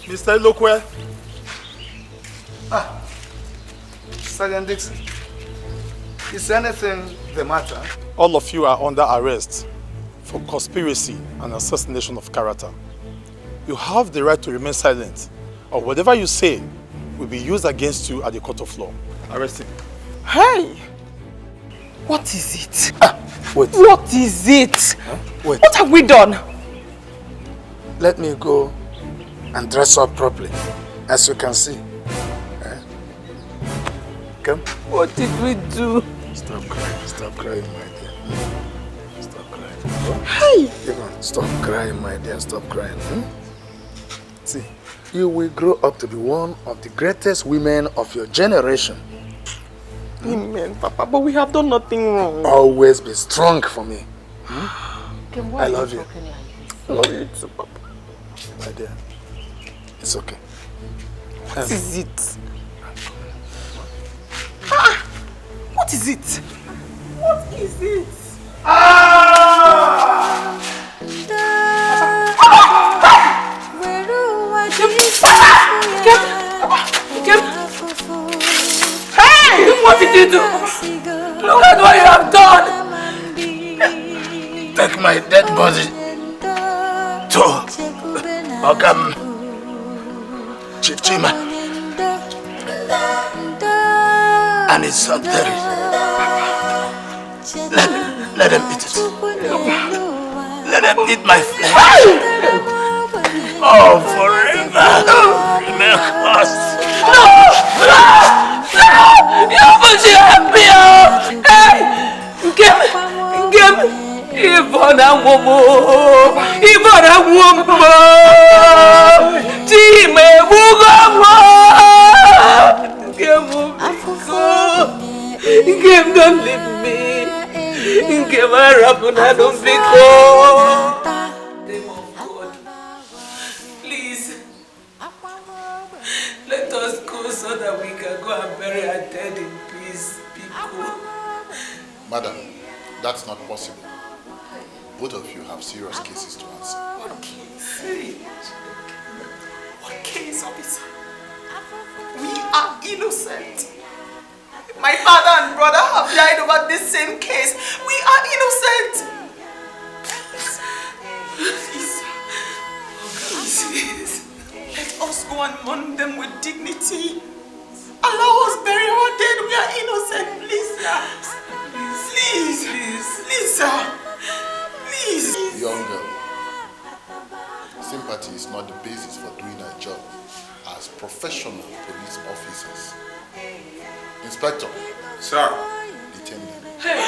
Mr. Lokwe. Sergeant Dixon, is anything the matter? All of you are under arrest for conspiracy and assassination of character. You have the right to remain silent, or whatever you say will be used against you at the court of law. Arrest him. Hey! What is it? Wait. What is it? Wait. What have we done? Let me go and dress up properly, as you can see. Come. What did we do? Stop crying, my dear. Stop crying. Hey! Yvonne, stop crying, my dear. Stop crying. See, you will grow up to be one of the greatest women of your generation. Amen, Papa, but we have done nothing wrong. Always be strong for me. I love you. I love you too, Papa. My dear, it's okay. What is it? What is it? What is it? Hey! What did you do? Look at what you have done! Take my dead body to Okam Chief Chima and his son Terry. Let them eat it. Let them eat my flesh. Oh, forever remain cursed. No! You put your happy out! Hey! Give Ivana Womo! Ivana Womo! Time Wugamo! Give don't leave me. Give her up and I don't be cold. Name of God. Please. Let us go so that we can go and bury our dead in peace, people. Madam, that's not possible. Both of you have serious cases to answer. What case? What case, officer? We are innocent. My father and brother have died over this same case. We are innocent. Please. Let us go and mourn them with dignity. Allow us bury our dead. We are innocent. Please, sir. Please, sir. Please. Young girl, sympathy is not the basis for doing our job as professional police officers. Inspector. Sir. Detain them. Hey.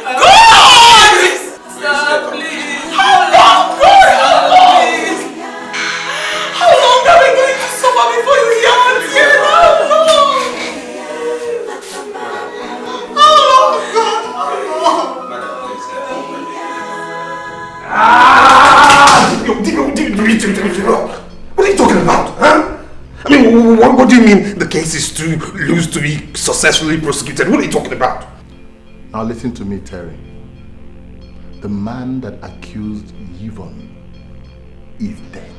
God! Sir, please. How long? Please. How long are we going to suffer before you hear us? What are you talking about, huh? I mean, what do you mean the case is too loose to be successfully prosecuted? What are you talking about? Now listen to me, Terry. The man that accused Yvonne is dead.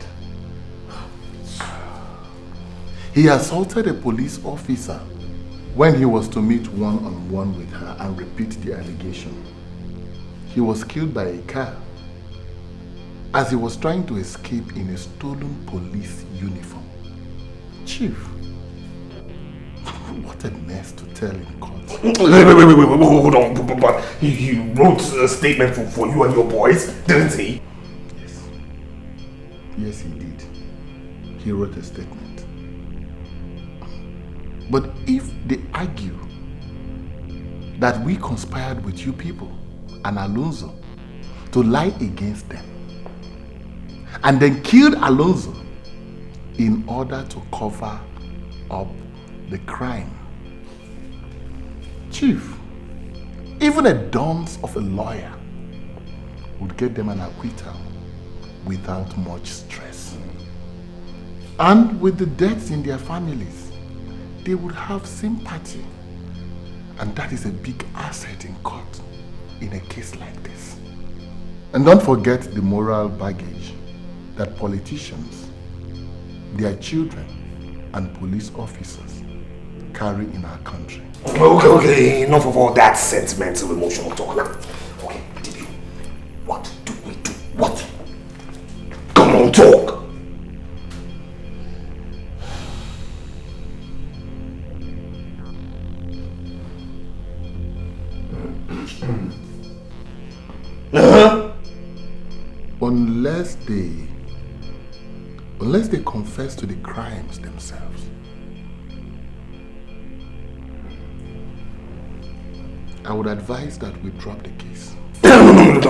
He assaulted a police officer when he was to meet one-on-one with her and repeat the allegation. He was killed by a car as he was trying to escape in a stolen police uniform. Chief, what a mess to tell in court. Wait, hold on. But he wrote a statement for you and your boys, didn't he? Yes, he did. He wrote a statement. But if they argue that we conspired with you people and Alonso to lie against them and then killed Alonso in order to cover up the crime, Chief, even a dunce of a lawyer would get them an acquittal without much stress. And with the deaths in their families, they would have sympathy. And that is a big asset in court in a case like this. And don't forget the moral baggage that politicians, their children, and police officers carry in our country. Okay, enough of all that sentimental, emotional talk now. Okay, what do we do? What? Come on, talk! Unless they confess to the crimes themselves. I would advise that we drop the case. No.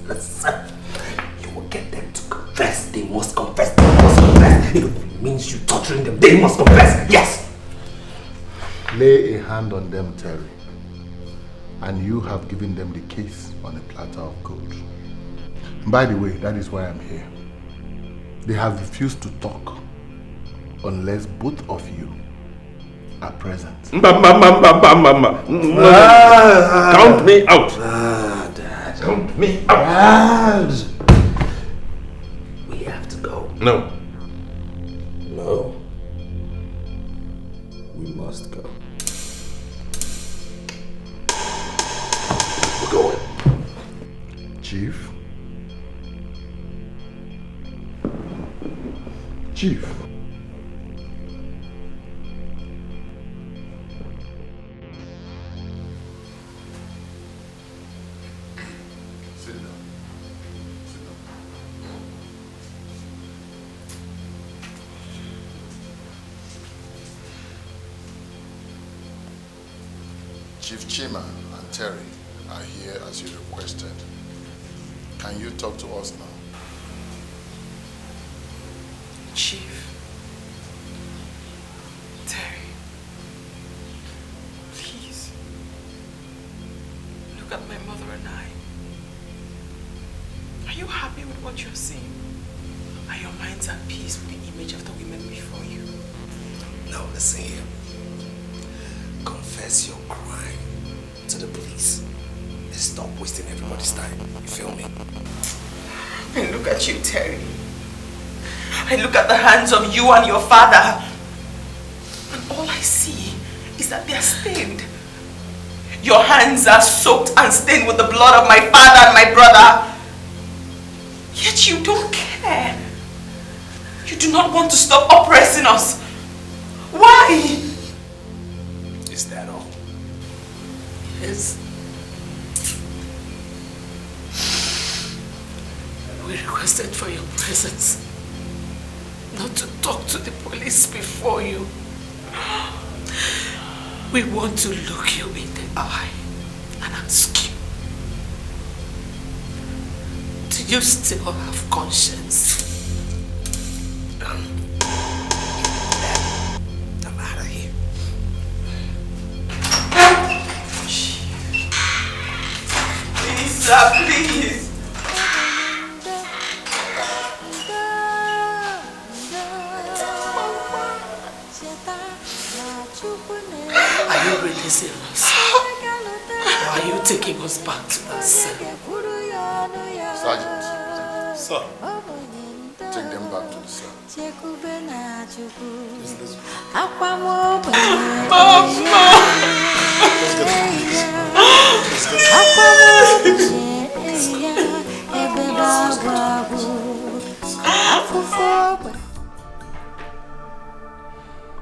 Listen. You will get them to confess. They must confess. If it means you torturing them, they must confess. Yes. Lay a hand on them, Terry. And you have given them the case on a platter of gold. By the way, that is why I'm here. They have refused to talk unless both of you are present. Count me out. Dad. Count me out. Dad. We have to go. No. We must go. We're going. Chief. Sit down. Chief Chima and Terry are here as you requested. Can you talk to us now? Chief. Terry. Please. Look at my mother and I. Are you happy with what you're seeing? Are your minds at peace with the image of the women before you? Now listen here. Confess your crime to the police and stop wasting everybody's time. You feel me? And look at you, Terry. I look at the hands of you and your father, and all I see is that they are stained. Your hands are soaked and stained with the blood of my father and my brother. Yet you don't care. You do not want to stop oppressing us. Why? Is that all? Yes. We requested for your presence, not to talk to the police before you. We want to look you in the eye and ask you, do you still have conscience? I'm out of here. Please, sir, please. Are you releasing us? Or are you taking us back to that cell? Sergeant. Sir. Take them back to the cell.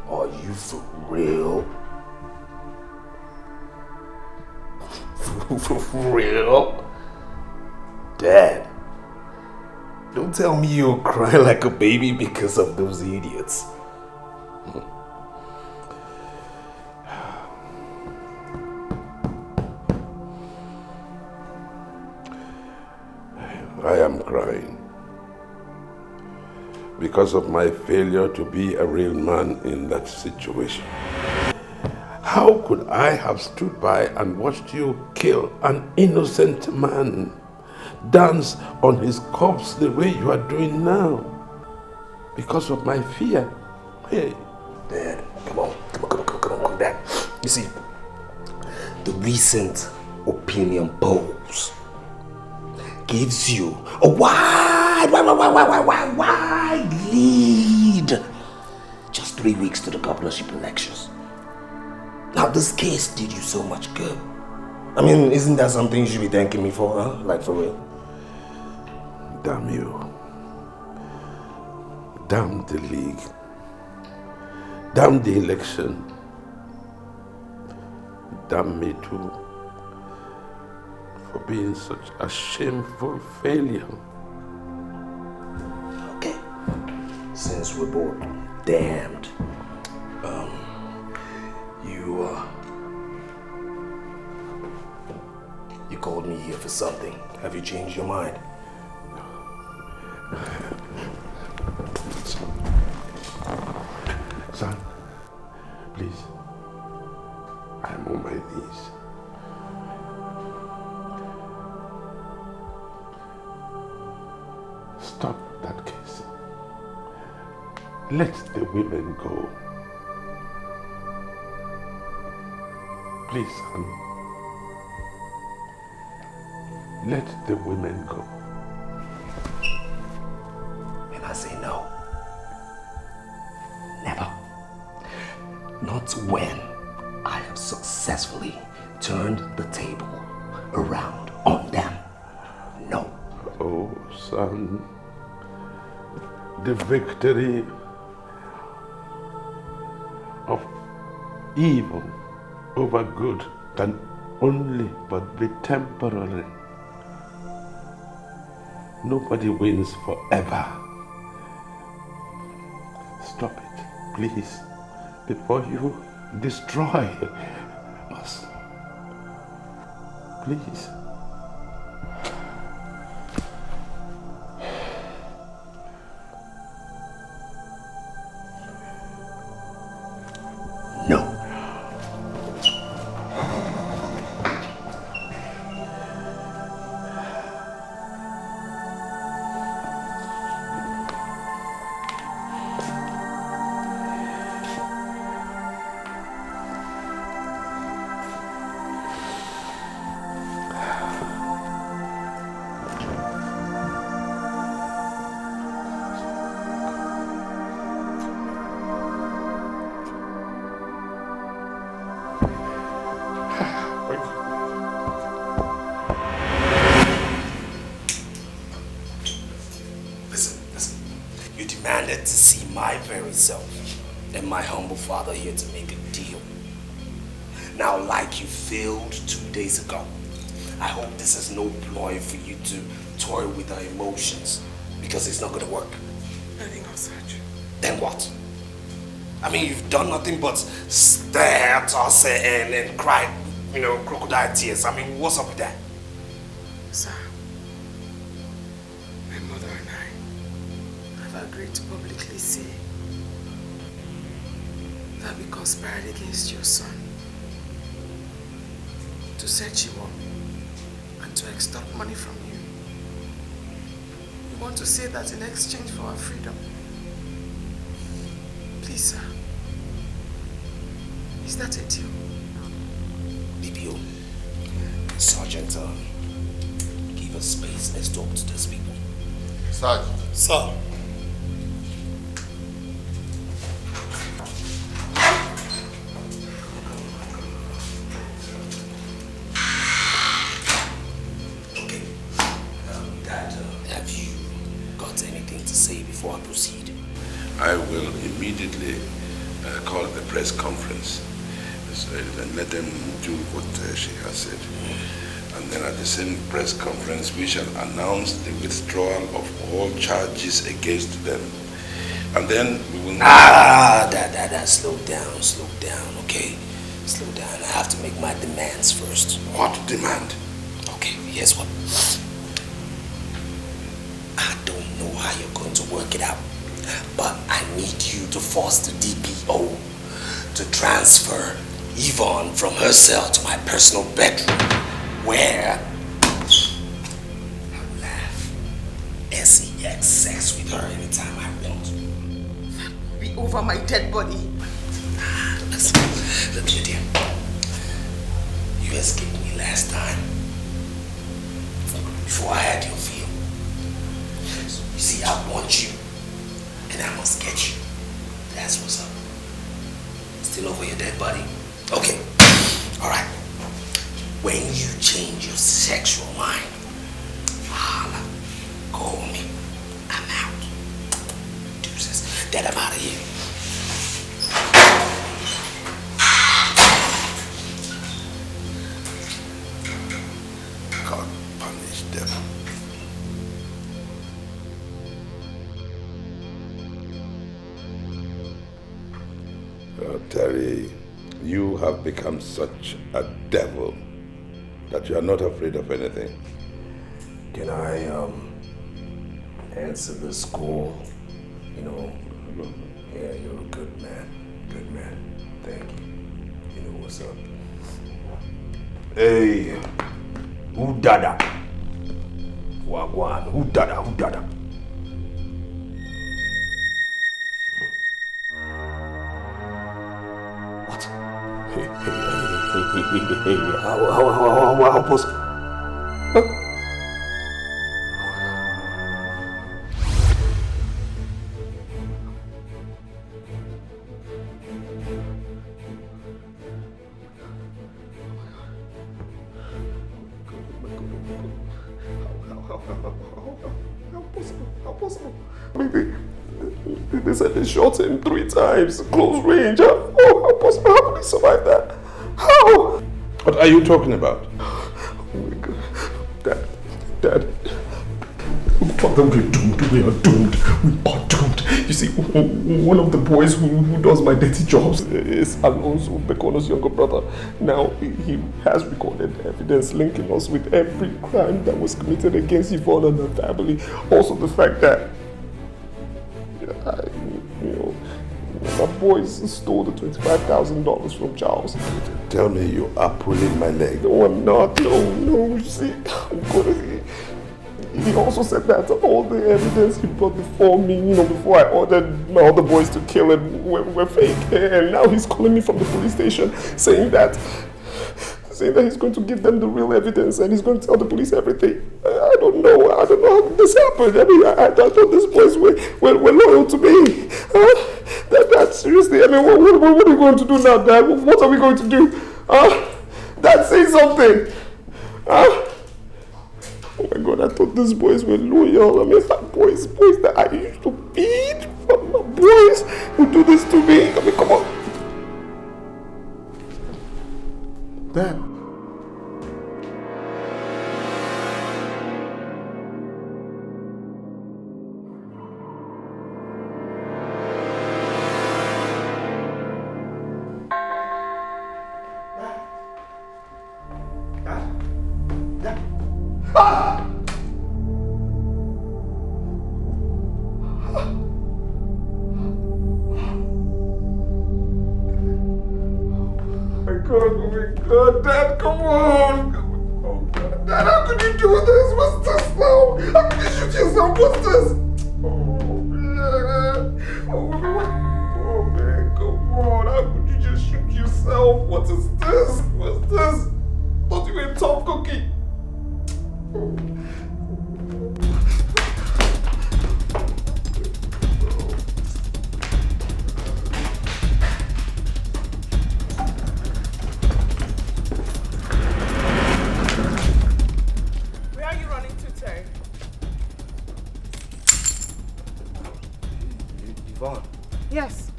Are you for real? For real? Dad, don't tell me you'll cry like a baby because of those idiots. I am crying because of my failure to be a real man in that situation. How could I have stood by and watched you kill an innocent man, dance on his corpse the way you are doing now? Because of my fear. Hey. Dad, come on, Dad. You see, the recent opinion polls gives you a wide lead. Just 3 weeks to the governorship elections. Now this case did you so much good. I mean, isn't that something you should be thanking me for, huh? Like for real? Damn you. Damn the league. Damn the election. Damn me too. For being such a shameful failure. Okay. Since we're both damned, called me here for something. Have you changed your mind? Son, please. I'm on my knees. Stop that case. Let the women go. Please, son. Let the women go. And I say no. Never. Not when I have successfully turned the table around on them. No. Oh, son. The victory of evil over good can only but be temporary. Nobody wins forever. Stop it, please, before you destroy us. Please. No. You demanded to see my very self and my humble father here to make a deal. Now, like you failed 2 days ago, I hope this is no ploy for you to toy with our emotions, because it's not going to work. Nothing else, Sergeant. Then what? I mean, you've done nothing but stare at us and cry, crocodile tears. I mean, what's up with that? Sir, my mother and I have agreed to publicly say that we conspired against your son to set you up and to extort money from you. We want to say that in exchange for our freedom. Please, sir. Is that a deal? DPO, Sergeant, give us space. Let's talk to these people. Sergeant. Sir. Before I proceed? I will immediately call the press conference and let them do what she has said. And then at the same press conference, we shall announce the withdrawal of all charges against them. And then we will... Slow down, okay? Slow down. I have to make my demands first. What demand? Okay, here's what. I don't know how you're going to work it out, but I need you to force the DPO to transfer Yvonne from her cell to my personal bedroom, where I will have sex with her anytime I want. That will be over my dead body. Look here, dear. You escaped me last time, before I had your feel. You see, I want you, and I must get you. That's what's up. Still over your dead body? Okay. All right. When you change your sexual mind, holla, call me. I'm out. Deuces. Dad, I'm out of here. God punish them. Terry, you have become such a devil that you are not afraid of anything. Can I answer this call? You know, yeah, you're a good man. Good man. Thank you. You know what's up. Hey, who dada? Wagwan, who dada? Who dada? What? Hey, how possible? Huh? How possible? They said they shot him 3 times, close range. How possible? How could he survive that? How? What are you talking about? Oh my God. Dad. Father, we're doomed. We are doomed. We are doomed. You see, one of the boys who does my dirty jobs is Alonso Bekono's younger brother. Now, he has recorded evidence linking us with every crime that was committed against Yvonne and her family. Also the fact that, my boys stole the $25,000 from Charles. Tell me you are pulling my leg. No, I'm not. No. You see, he also said that all the evidence he brought before me, before I ordered my other boys to kill him, were fake. And now he's calling me from the police station saying that he's going to give them the real evidence and he's going to tell the police everything. I don't know how this happened. I mean, I thought these boys were loyal to me. Dad, seriously, I mean, what are we going to do now, Dad? What are we going to do? Dad, say something. Oh my God, I thought these boys were loyal. I mean, boys that I used to beat. My boys who do this to me. I mean, come on. Dad. God, Dad, come on! Oh God, Dad, how could you do this? What's this now? How could you shoot yourself? What's this? Oh man, come on! How could you just shoot yourself? What is this? What's this? Thought you were a tough cookie. Yes.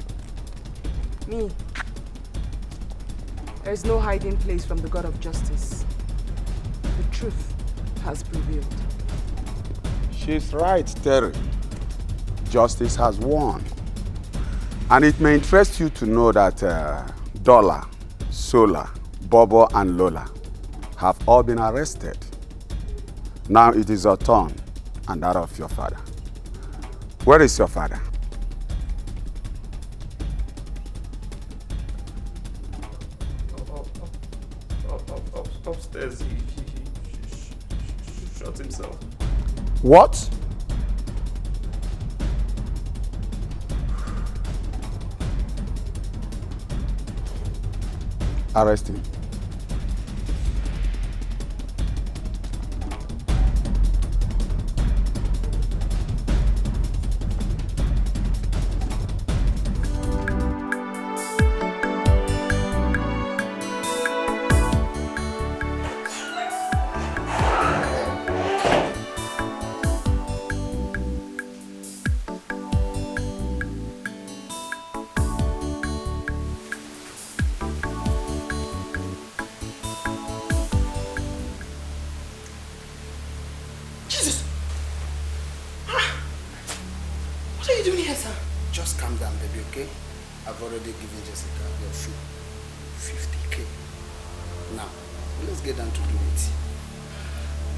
Me. There is no hiding place from the God of justice. The truth has prevailed. She's right, Terry. Justice has won. And it may interest you to know that Dollar, Sola, Bobo, and Lola have all been arrested. Now it is your turn and that of your father. Where is your father? Upstairs, he shot himself. What? Arrest him. Let's get down to do it.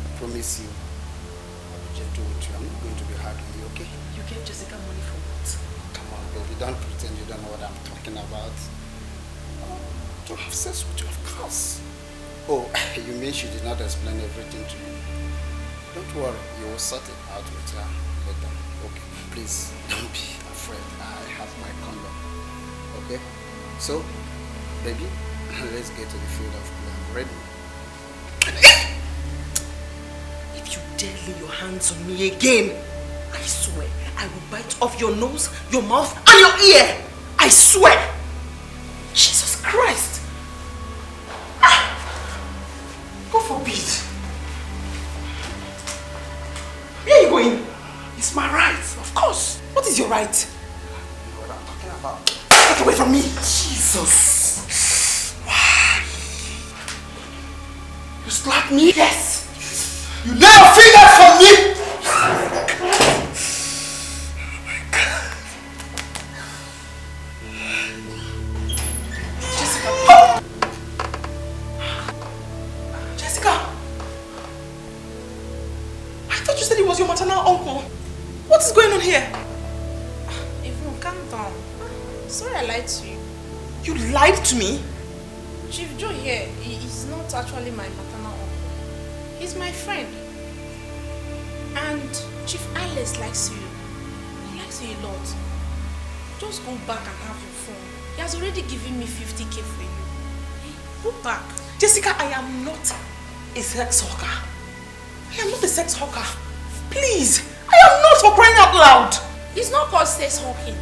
I promise you, I'll be gentle with you. I'm not going to be hard on you, okay? You gave Jessica money for what? Come on, baby, don't pretend you don't know what I'm talking about. To have sex with you, of course. Oh, you mean she did not explain everything to you? Don't worry, you will sort it out with her later. Okay, please, don't be afraid. I have my condom. Okay? So, baby, let's get to the field of play. I'm ready. If you dare lay your hands on me again, I swear I will bite off your nose, your mouth, and your ear. I swear. Jesus Christ. God forbid. Where are you going? It's my right, of course. What is your right? What I'm talking about. Get away from me. Jesus. Why? You slapped me? Yes. You lay your fingers from me! Jessica! I thought you said he was your maternal uncle. What is going on here? Yvonne, calm down. Sorry I lied to you. You lied to me? Chief Joe here, he is not actually my maternal uncle. He's my friend. And Chief Alex likes you. He likes you a lot. Just go back and have your phone. He has already given me 50k for you. Hey, go back. Jessica, I am not a sex hawker. I am not a sex hawker. Please, I am not, for crying out loud. It's not called sex hawking.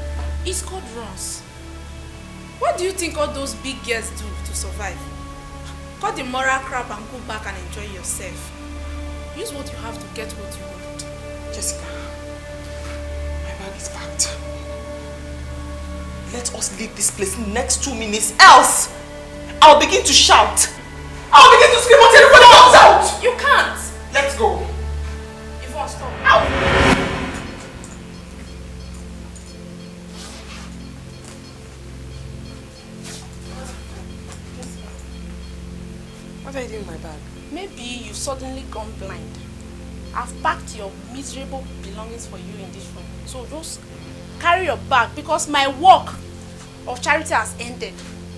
It's called runs. What do you think all those big girls do to survive? Cut the moral crap and go back and enjoy yourself. Use what you have to get what you want. Jessica, my bag is packed. Let us leave this place in the next 2 minutes, else I'll begin to shout. I'll begin to scream until everybody comes out. You can't. Let's go. Yvonne, stop. Ow. What are you doing in my bag? Maybe you've suddenly gone blind. I've packed your miserable belongings for you in this room. So just carry your bag because my work of charity has ended.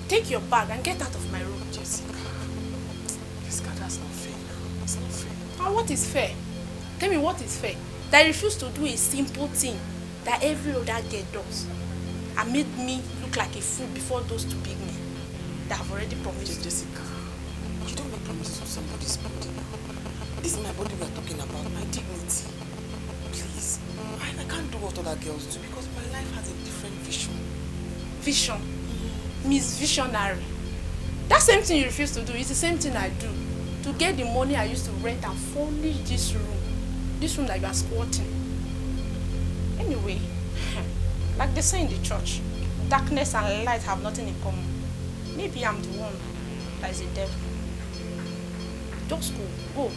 Take your bag and get out of my room. Jessica, that's not fair. It's not fair. And what is fair? Tell me what is fair? That I refuse to do a simple thing that every other girl does and made me look like a fool before those two big men that have already promised. Jessica, you don't make promises to somebody's body. This is my body we are talking about, my dignity. Please, I can't do what other girls do because my life has a different vision. Vision? Miss Visionary. That same thing you refuse to do is the same thing I do. To get the money I used to rent and furnish this room. This room that you are squatting. Anyway, like they say in the church, darkness and light have nothing in common. Maybe I'm the one that is the devil. Just go,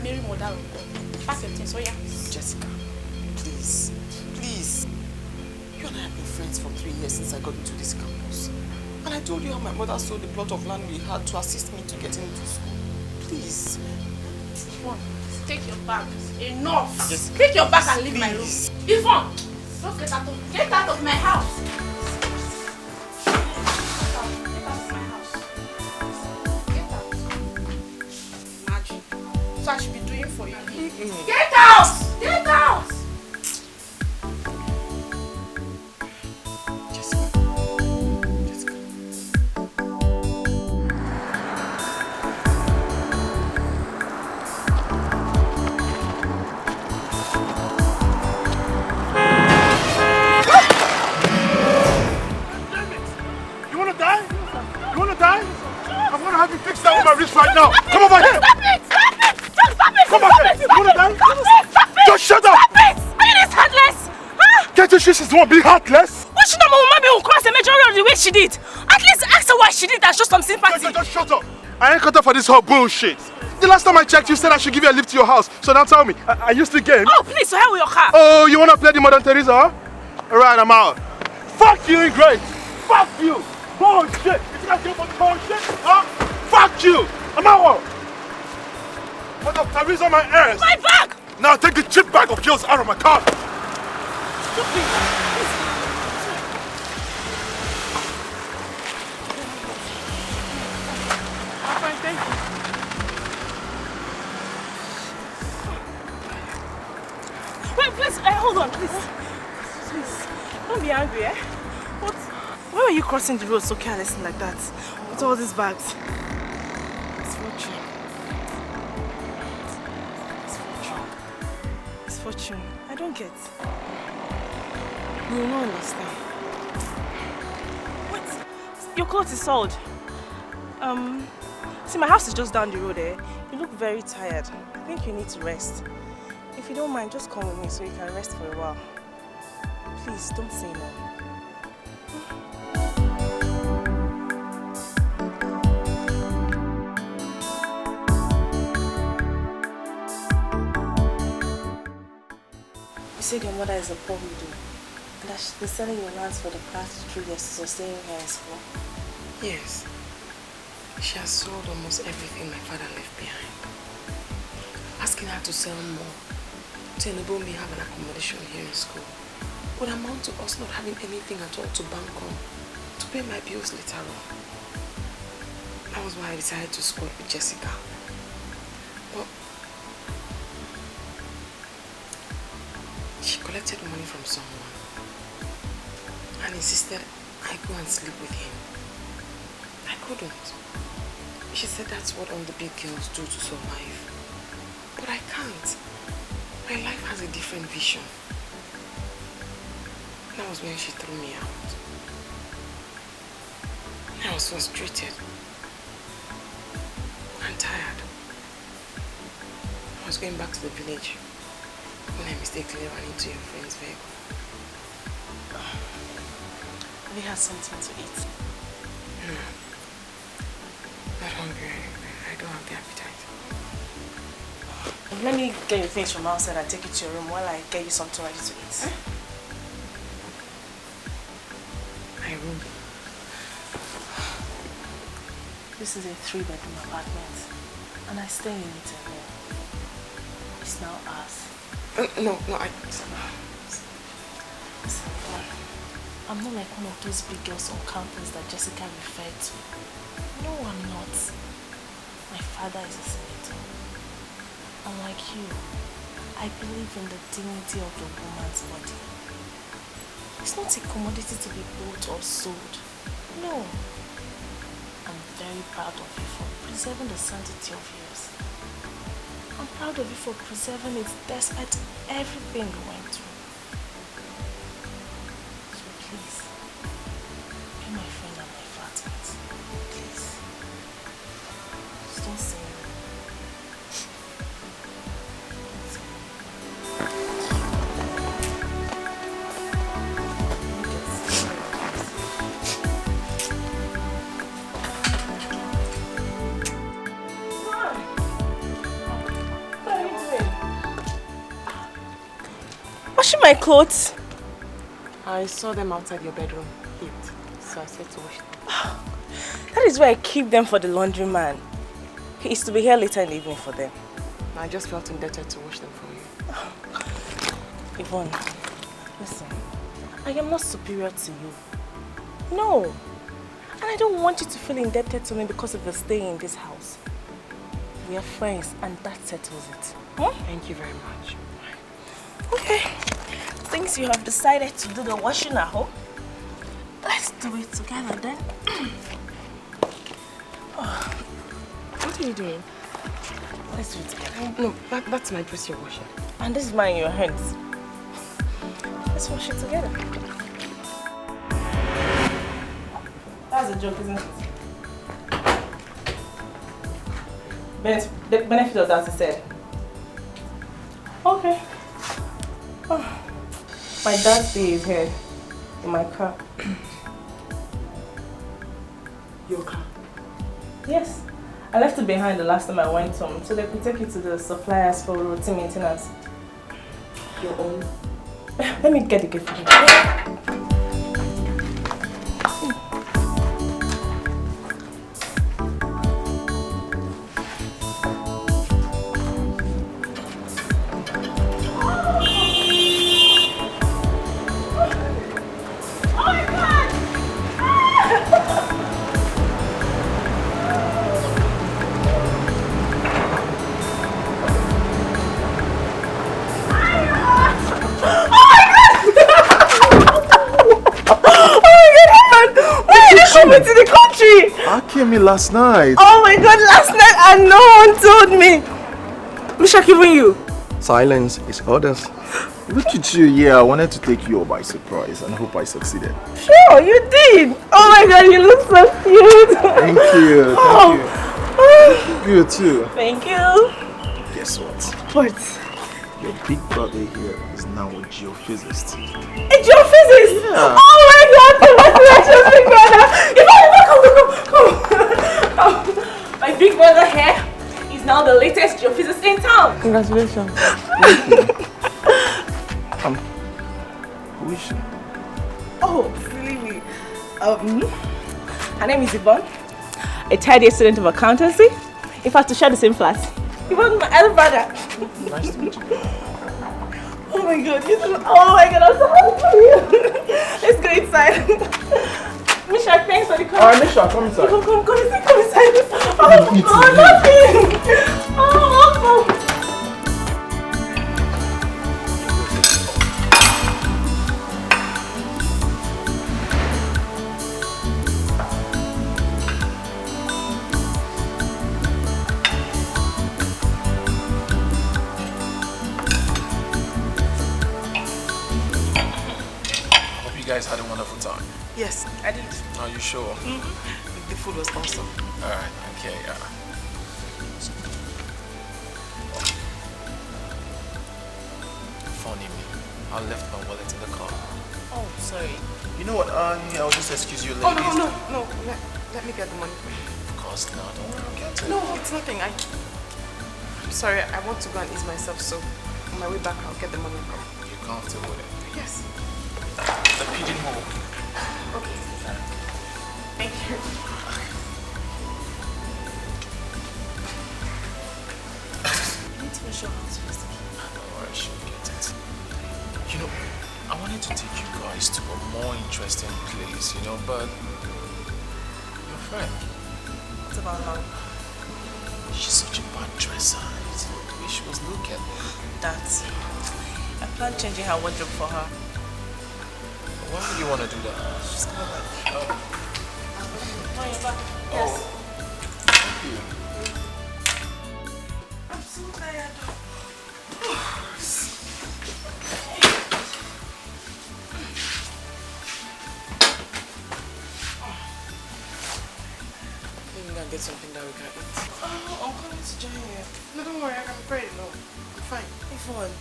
Mary Mother of God. Pack your things, so yeah. Jessica, please, please. You and I have been friends for 3 years since I got into this campus. And I told you how my mother sold the plot of land we had to assist me to get into school. Please. Yvonne, take your bag. Enough. Just take your bag and leave my room. Yvonne, just get out of my house. So I should be doing for you. Get out! Get out! Jessica. You wanna die? You wanna die? I'm gonna have you fix that with my wrist right now. Come over here! Stop it! Stop it! Just stop it! Come on, you wanna die? Stop it! Stop it! Just shut up! Stop it! Are you this heartless? Huh? Can't you see she's the one being heartless? Why should my mama will cross the majority of the way she did? At least ask her why she did and show some sympathy. Just shut up! I ain't cut up for this whole bullshit. The last time I checked, you said I should give you a lift to your house. So now tell me, are you still game? Oh, please, so hell with your car. Oh, you wanna play the Mother Teresa, huh? Alright, I'm out. Fuck you, Grace! Fuck you! Bullshit! You think I care about bullshit? Huh? Fuck you! I'm out! What the fuck is on my ass? My bag! Now take the cheap bag of yours out of my car! Stupid! I'm fine, thank you. Wait, please, hold on, please. Please, don't be angry, eh? What? Why were you crossing the road so carelessly like that? With all these bags? Misfortune. Misfortune. I don't get. You will not understand. What? Your clothes is sold. See, my house is just down the road there. You look very tired. I think you need to rest. If you don't mind, just come with me so you can rest for a while. Please, don't say no. You said your mother is a poor widow and that she's been selling your lands for the past 3 years to sustain her in school. Yes. She has sold almost everything my father left behind. Asking her to sell more to enable me have an accommodation here in school would amount to us not having anything at all to bank on to pay my bills later on. That was why I decided to squat with Jessica. But she collected money from someone and insisted I go and sleep with him. I couldn't. She said that's what all the big girls do to survive. But I can't. My life has a different vision. That was when she threw me out. I was frustrated and tired. I was going back to the village when I mistakenly ran into your friend's vehicle. We had something to eat. No. Not hungry. I don't have the appetite. Let me get your things from outside and take it to your room while I get you something ready to eat. My room? This is a 3-bedroom apartment and I stay in it alone. It's now ours. No, Listen, I'm not like one of those big girls on campus that Jessica referred to. No, I'm not. My father is a senator. Unlike you, I believe in the dignity of the woman's body. It's not a commodity to be bought or sold. No. I'm very proud of you for preserving the sanctity of yours. I'm proud of you for preserving it despite everything you went through. So please, be my friend and my flatmate. Please. Just don't say no. Washing my clothes? I saw them outside your bedroom heat, so I said to wash them. That is why I keep them for the laundryman. He is to be here later in the evening for them. I just felt indebted to wash them for you. Yvonne, listen, I am not superior to you. No. And I don't want you to feel indebted to me because of your stay in this house. We are friends and that settles it. Huh? Thank you very much. Okay. Since you have decided to do the washing at home, let's do it together then. What are you doing? Let's do it together. No, that's my dress you're washing. And this is mine in your hands. Let's wash it together. That's a joke, isn't it? The benefit of that is said. Okay. Oh. My dad's stay is here in my car. Your car? Yes. I left it behind the last time I went home, so they could take it to the suppliers for routine maintenance. Your own? Let me get the gift for you. I came in last night. Oh my god, last night and no one told me. Misha giving you? Silence is orders. Look at you, yeah, I wanted to take you all by surprise and I hope I succeeded. Sure, you did. Oh my god, you look so cute. Thank you, thank you. You too. Thank you. Guess what? What? Your big brother here is now a geophysicist. A geophysicist? Yeah. Oh my god, congratulations, big brother. Come. My big brother here is now the latest geophysicist in town. Congratulations. Who is she? Oh, silly me. Her name is Yvonne, a third-year student of accountancy. In fact, to share the same class. Yvonne, my elder brother. Nice to meet you. Oh my god, you too. Oh my god, I'm so happy for you. Let's go inside. Misha, thanks for the call. Alright, Misha, come inside. Come inside. Oh, nothing. Oh, welcome. You guys had a wonderful time. Yes, I did. Are you sure? The food was awesome. Alright, okay, Funny me. I left my wallet in the car. Oh, sorry. You know what? I'll just excuse you, ladies. Oh, no. Let me get the money. Of course not. Don't worry, I'll get it. No, it's nothing. I'm sorry. I want to go and ease myself, so on my way back, I'll get the money. You're comfortable with it? Yes. The pigeonhole. Okay. Thank you. You need to make sure house first. Don't worry, she'll get it. You know, I wanted to take you guys to a more interesting place, but your friend. What about her? She's such a bad dresser. It's the way she was looking. I plan changing her wardrobe for her. Why would you want to do that? She's coming back. Oh, you're back. Yes. Thank you. I'm so tired. Maybe we can get something that we can eat. Oh, I'm coming to join you. No, don't worry, I can prepare it alone. I'm fine. Yvonne,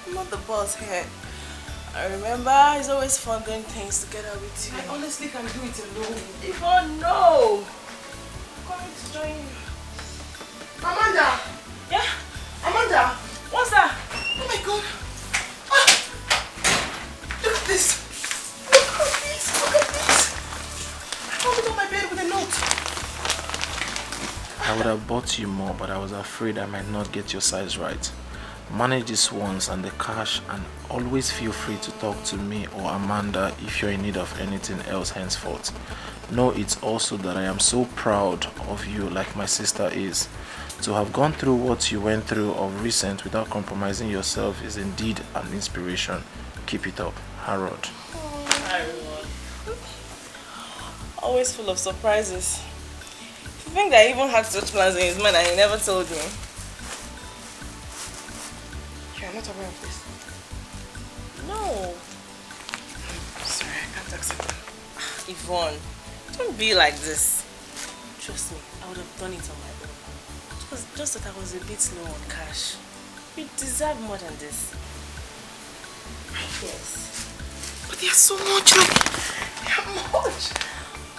I'm not the boss here. I remember it's always fun doing things together with you. I honestly can do it alone. Yvonne, no! I'm coming to join you. Amanda! Yeah? Amanda! What's that? Oh my god! Ah! Look at this! Look at this! Look at this! I found it on my bed with a note. I would have bought you more, but I was afraid I might not get your size right. Manage this once and the cash, and always feel free to talk to me or Amanda if you're in need of anything else henceforth. Know it's also that I am so proud of you, like my sister is. To have gone through what you went through of recent without compromising yourself is indeed an inspiration. Keep it up, Harold. Oh, Harold. Always full of surprises. You think that he even had such plans in his mind and he never told me? You're not aware of this? No. Sorry, I can't accept it. Yvonne, don't be like this. Trust me, I would have done it on my own. It was just that I was a bit low on cash. You deserve more than this. Yes. But there's so much, like, how much?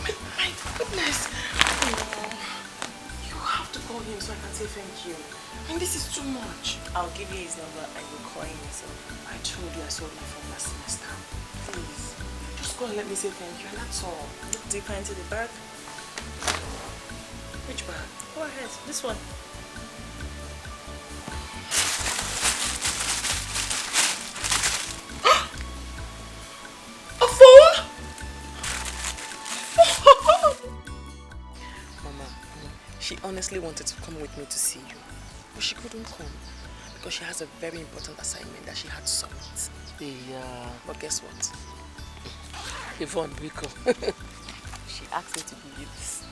My goodness. Oh, you have to call him so I can say thank you. I mean, this is too much. I'll give you his number and you'll call him yourself. I told you I sold my phone last semester. Please, just go and let me say thank you, and that's all. Look deeper into the bag. Which bag? Go ahead, this one. A phone? Mama, she honestly wanted to come with me to see you. But she couldn't come because she has a very important assignment that she had to submit. Yeah. But guess what? Yvonne, Biko. She asked me to give you this.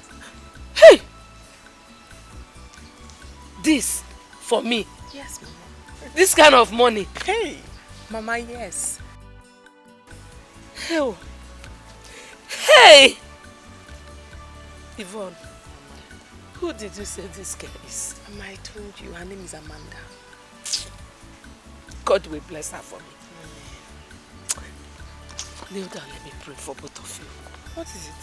Hey! This for me? Yes, Mama. This kind of money? Hey! Mama, yes. Hey! Hey! Yvonne, who did you say this girl is? Mama, I told you, her name is Amanda. God will bless her for me. Kneel down, let me pray for both of you. What is it?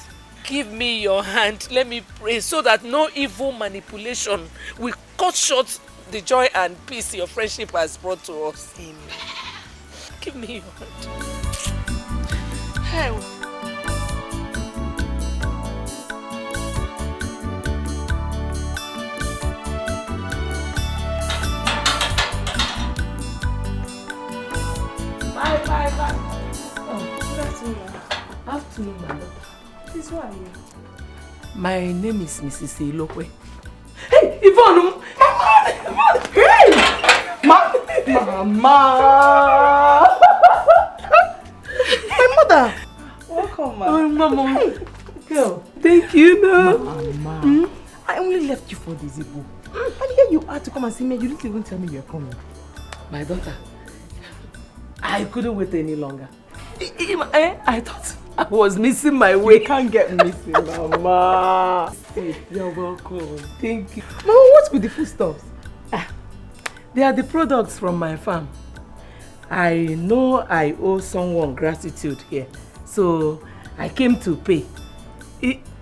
Give me your hand, let me pray so that no evil manipulation will cut short the joy and peace your friendship has brought to us. Amen. Give me your hand. Hey. Bye. Oh, good afternoon. Afternoon, my daughter. Please, who are you? My name is Mrs. Ilokwe. Hey, Yvonne! Mama! Hey! Mama! My mother! Welcome, ma. Oh, Mama. Hey, girl. Thank you, no. Mama. I only left you for this Igbo. And here you are to come and see me. You didn't even tell me you're coming. My daughter, I couldn't wait any longer. I thought I was missing my way. You can't get missing, Mama. You're welcome. Thank you. Mama, what's with the foodstuffs? They are the products from my farm. I know I owe someone gratitude here, so I came to pay.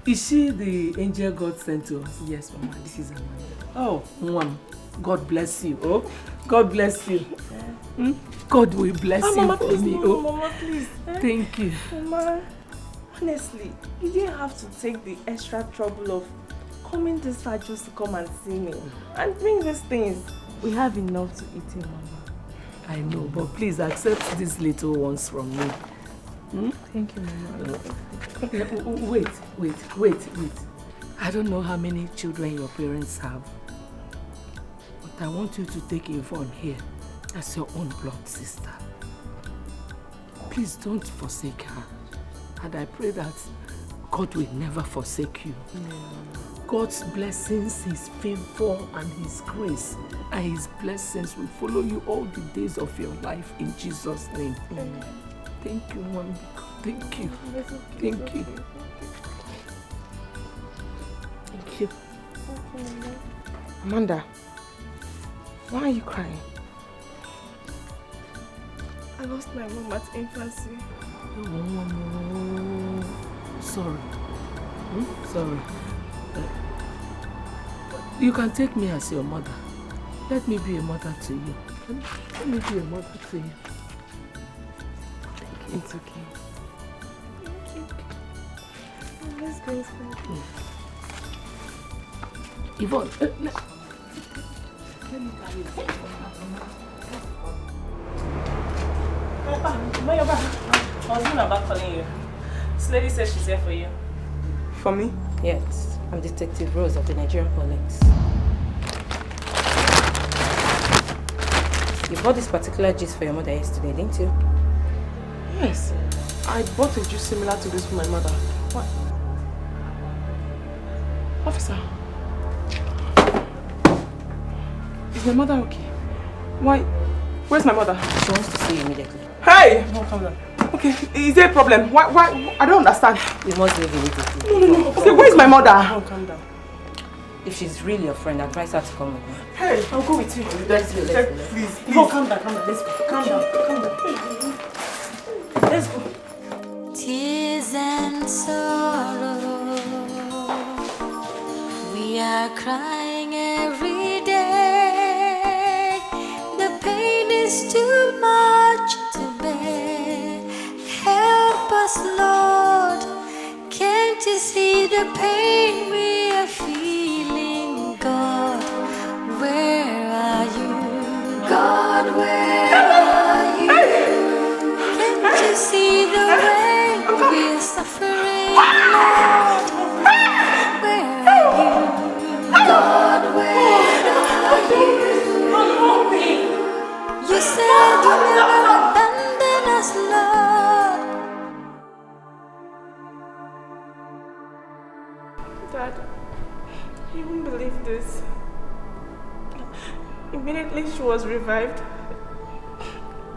Is she the angel God sent to us? Yes, Mama. This is Amanda. Oh, Mom. God bless you. Oh, God bless you. God will bless you Mama, for please, me. No, Mama, please. Thank you. Mama, honestly, you didn't have to take the extra trouble of coming this far just to come and see me and bring these things. We have enough to eat in, Mama. I know, but please accept these little ones from me. Thank you, Mama. Wait. I don't know how many children your parents have, but I want you to take Yvonne here as your own blood sister. Please don't forsake her. And I pray that God will never forsake you. God's blessings, His favor and His grace and His blessings will follow you all the days of your life in Jesus' name. Amen. Thank you, Mom. Thank you. Thank you. Thank you. Amanda, why are you crying? I lost my mom at infancy. Oh, sorry. Sorry. You can take me as your mother. Let me be a mother to you. Let me be a mother to you. It's okay. Let's go inside. Yvonne, let me carry Husband about calling you. This lady says she's here for you. For me? Yes. I'm Detective Rose of the Nigerian police. You bought this particular gist for your mother yesterday, didn't you? Yes. I bought a juice similar to this for my mother. What? Officer. Is my mother okay? Why? Where's my mother? She wants to see you immediately. Hey! No, calm down. Okay, is there a problem? Why? I don't understand. We must leave immediately. No. Say, where's my mother? No, calm down. If she's really your friend, advise her to come with me. Hey, I'll go with you. Let's go. Please. No, calm down. Let's go. Calm down. Let's go. Tears and sorrow, we are crying every day. The pain is too much to bear. Help us, Lord. Can't you see the pain we are feeling? God, where are you? God, where are you? Can't you see the way we're suffering, Lord? Where are you? God, where are you? You said you never abandon us, Lord. this. Immediately she was revived,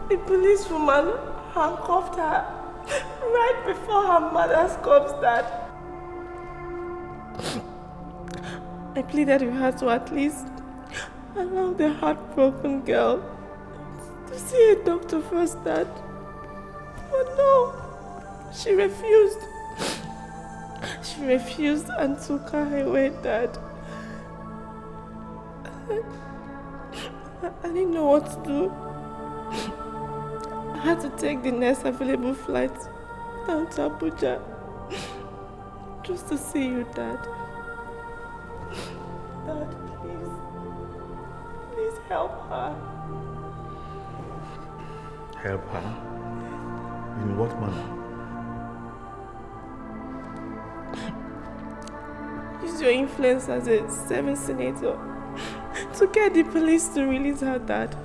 the policewoman handcuffed her right before her mother's corpse died. I pleaded with her to at least allow the heartbroken girl to see a doctor first, Dad. But no, she refused. She refused and took her away, Dad. I didn't know what to do. I had to take the next available flight down to Abuja just to see you, Dad. Dad, please help her. Help her? In what manner? Use your influence as a 7th senator to get the police to release her, Dad.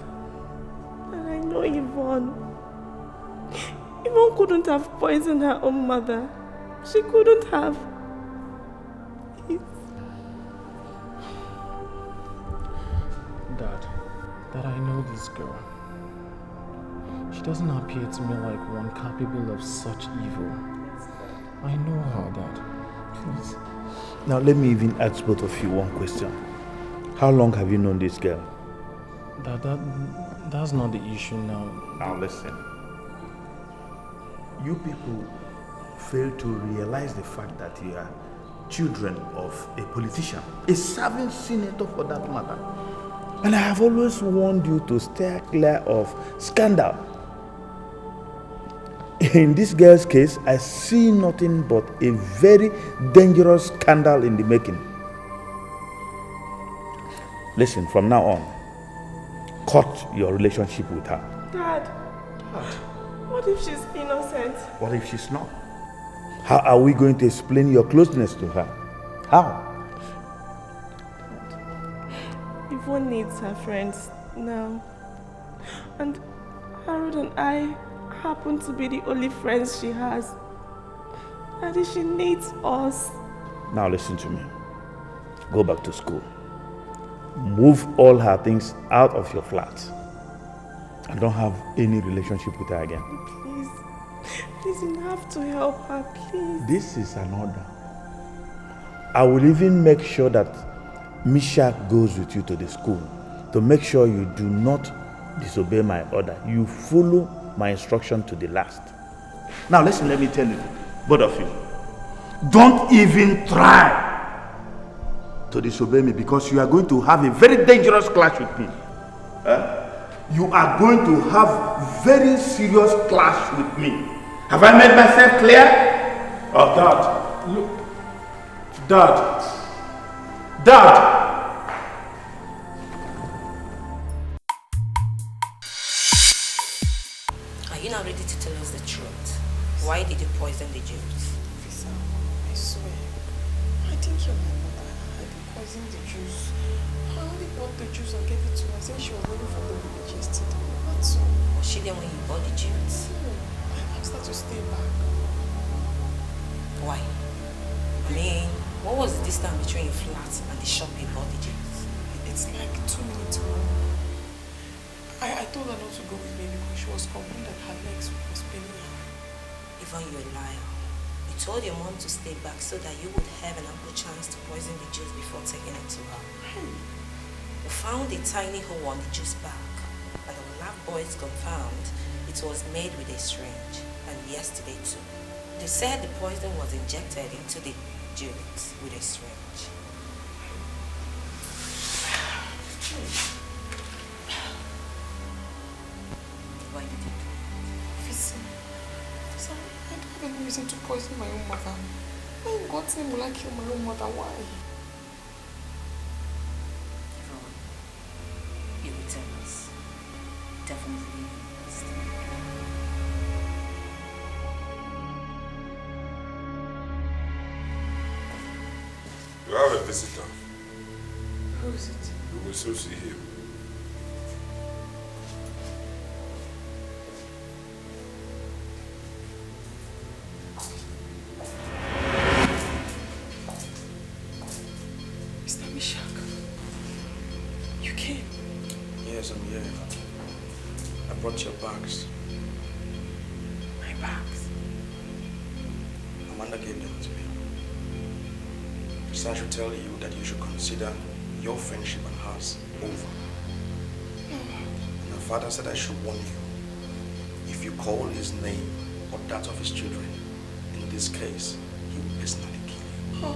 And I know Yvonne couldn't have poisoned her own mother. She couldn't have. Dad, I know this girl. She doesn't appear to me like one capable of such evil. I know her, Dad. Please. Now let me even ask both of you one question. How long have you known this girl? That's not the issue now. Now listen. You people fail to realize the fact that you are children of a politician, a serving senator for that matter. And I have always warned you to stay clear of scandal. In this girl's case, I see nothing but a very dangerous scandal in the making. Listen, from now on, cut your relationship with her. Dad, what if she's innocent? What if she's not? How are we going to explain your closeness to her? How? Yvonne needs her friends now. And Harold and I happen to be the only friends she has. Daddy, she needs us. Now listen to me. Go back to school. Move all her things out of your flat. And don't have any relationship with her again. Please, you have to help her, please. This is an order. I will even make sure that Misha goes with you to the school to make sure you do not disobey my order. You follow my instruction to the last. Now listen, let me tell you, both of you, don't even try to disobey me because you are going to have a very dangerous clash with me. You are going to have very serious clash with me. Have I made myself clear? Oh, Dad. Look. Dad. Are you not ready to tell us the truth? Why did you poison the juice? Officer, I swear, I think you're my mother. I didn't poison the juice. I only bought the juice and gave it to her since she was waiting for the village yesterday. That's all. Was she there when you bought the juice? No, I asked her to stay back. Why? I mean, what was the distance between your flat and the shop you bought the juice? It's like 2 minutes away. I told her not to go with me because she was complaining that her legs was paining her. Even you're a liar. You told your mom to stay back so that you would have an ample chance to poison the juice before taking it to her. We found a tiny hole on the juice bag, but our lab boys confirmed it was made with a syringe, and yesterday too. They said the poison was injected into the juice with a syringe. Why did you do it? Officer, I don't have any reason to poison my own mother. Why in God's name will I kill my own mother? Why? You will tell us. Definitely you must. You have a visitor. Who is it? You will soon see him. Mr. Mishak. brought your bags. My bags? Amanda gave them to me. So I should tell you that you should consider your friendship and hers over. And her father said I should warn you. If you call his name or that of his children, in this case, he will personally kill you.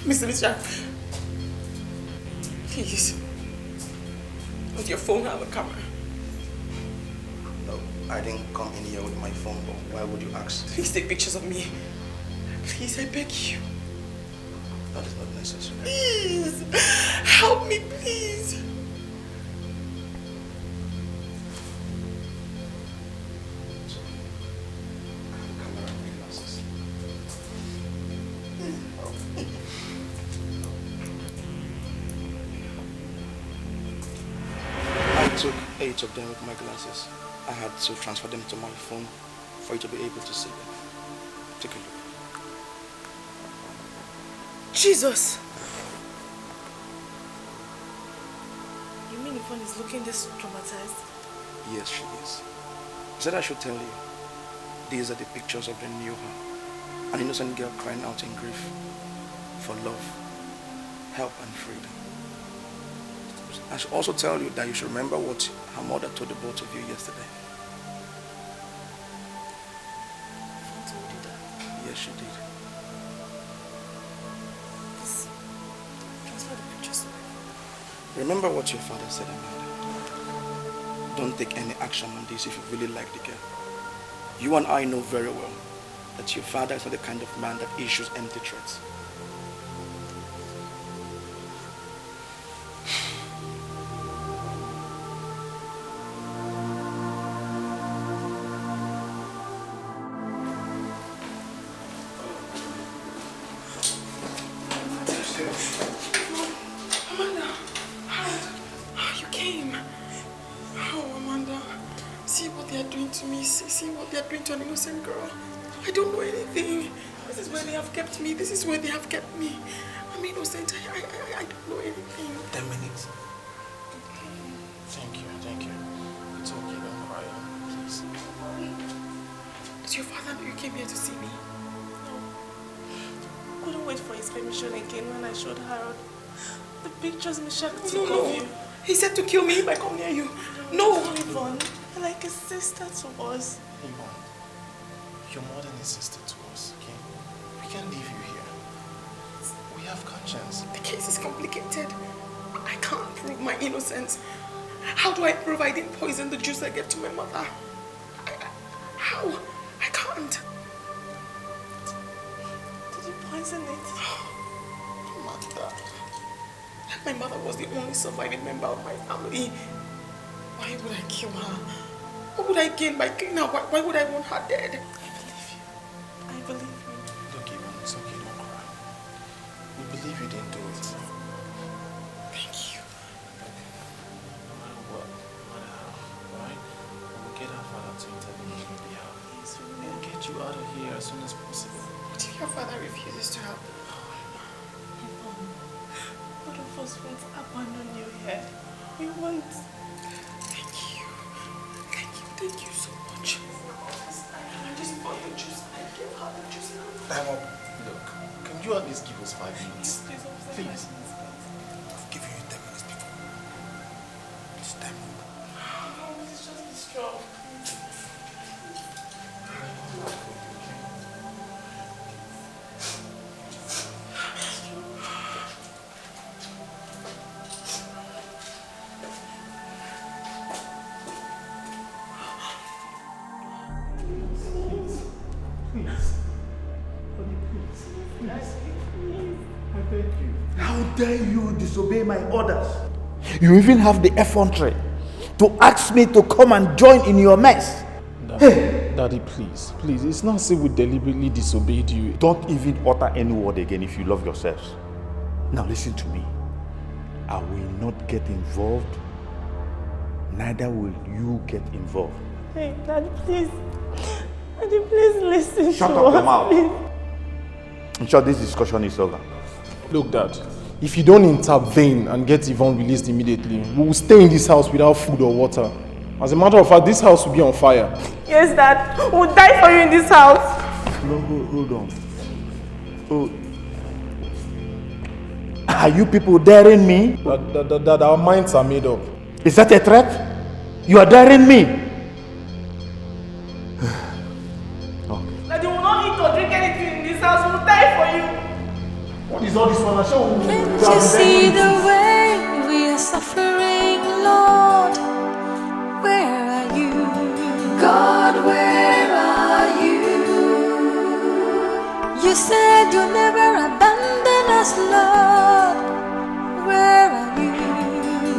Mr. Richard, please, does your phone have a camera? No, I didn't come in here with my phone, but why would you ask? Please take pictures of me. Please, I beg you. That is not necessary. Please, help me, please. I took 8 of them with my glasses. I had to transfer them to my phone for you to be able to see them. Take a look. Jesus! You mean Yvonne is looking this traumatized? Yes, she is. She said I should tell you. These are the pictures of the new her. An innocent girl crying out in grief for love, help and freedom. I should also tell you that you should remember what her mother told the both of you yesterday. Yvonne told you that? Yes, she did. Please, transfer the pictures. Remember what your father said, Amanda. Don't take any action on this if you really like the girl. You and I know very well that your father is not the kind of man that issues empty threats. Amanda, you came. Oh, Amanda, see what they are doing to me. See what they are doing to an innocent girl. I don't know anything. This is where they have kept me. This is where they have kept me. I'm innocent. I don't know anything. 10 minutes. Thank you. It's okay, don't cry, please. Did your father know you came here to see me? I couldn't wait for his permission again when I showed Harold the pictures Michelle took No. of you. He said to kill me if I come near you. No! Yvonne, you're like a sister to us. Yvonne, you're more than a sister to us, okay? We can't leave you here. We have conscience. The case is complicated. I can't prove my innocence. How do I prove I didn't poison the juice I gave to my mother? How? I can't. Did you poison it? Mother. My mother was the only surviving member of my family. Why would I kill her? What would I gain by killing her? Why would I want her dead? I believe you. Look, Yvonne, it's okay, don't cry. We believe you didn't do it. Thank you. No matter what, no matter how, right? We'll get our father to intervene on your behalf. We'll get you out of here as soon as possible. What if your father refuses to help? None of us won't abandon you here. We won't. Thank you so much. I just bought the juice. I gave her the juice. Time up. Look, can you at least give us 5 minutes? Please. I've given you 10 minutes before. It's time up. Just be strong. How dare you disobey my orders? You even have the effrontery to ask me to come and join in your mess. Daddy, please. It's not as if we deliberately disobeyed you. Don't even utter any word again if you love yourselves. Now listen to me. I will not get involved. Neither will you get involved. Hey, Daddy, please. Daddy, please listen Shut to up us, your mouth. please. I'm sure this discussion is over. Look, Dad. if you don't intervene and get Yvonne released immediately, we will stay in this house without food or water. As a matter of fact, this house will be on fire. Yes, Dad. We'll die for you in this house. No, hold on. Oh. Are you people daring me? That our minds are made up. Is that a threat? You are daring me? That you will not eat or drink anything in this house. We'll die for you. What is all this one? Can't you see the way we are suffering, Lord? Where are you? God, where are you? You said you'll never abandon us, Lord. Where are you?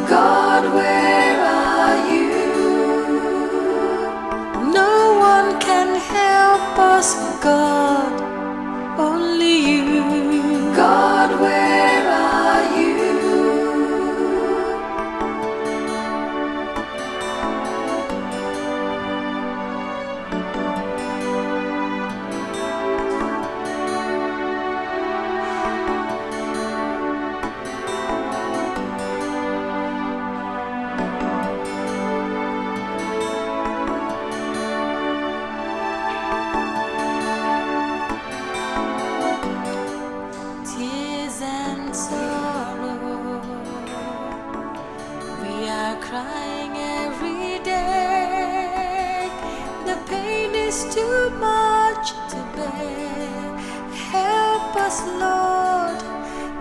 God, where are you? No one can help us, God. Only you. God, where are you? Tears and sorrow, we are crying every day. The pain is too much to bear. Help us, Lord.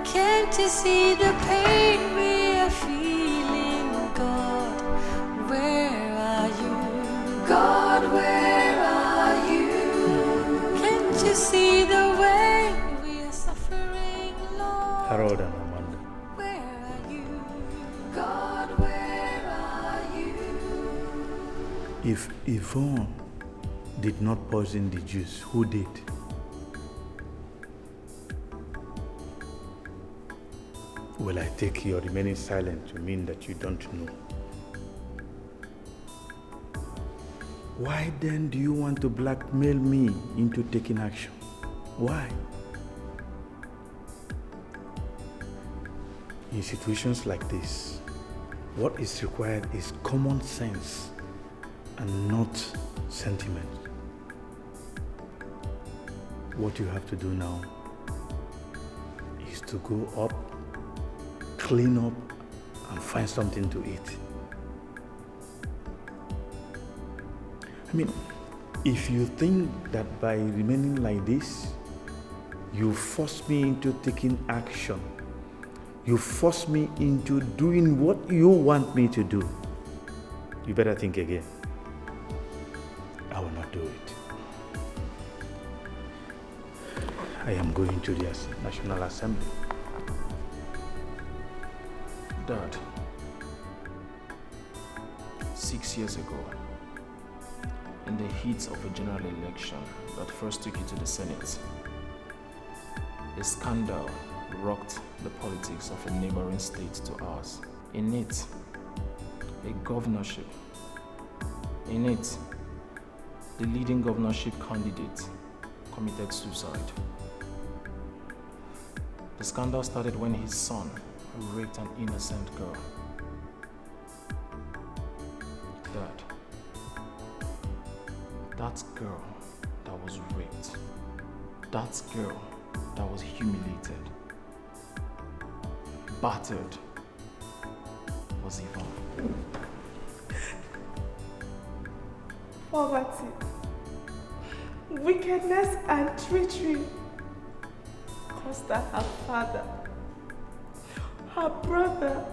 Can't you see the pain we are feeling, God? Where are you? God, where are you? Can't you see the way we are suffering, Lord? Harold and Amanda. Where are you? God, where are you? If Yvonne did not poison the juice, who did? Well, I take your remaining silent to mean that you don't know. Why then do you want to blackmail me into taking action? Why? In situations like this, what is required is common sense and not sentiment. What you have to do now is to go up, clean up, and find something to eat. I mean, if you think that by remaining like this, you force me into taking action, you force me into doing what you want me to do, you better think again. I will not do it. I am going to the National Assembly. Dad, 6 years ago, in the heat of a general election that first took you to the Senate, a scandal rocked the politics of a neighboring state to ours. In it, a governorship. In it, the leading governorship candidate committed suicide. The scandal started when his son raped an innocent girl. Dad, that girl that was raped, that girl that was humiliated, battered, was Yvonne. Poverty, wickedness and treachery cost her her father, her brother,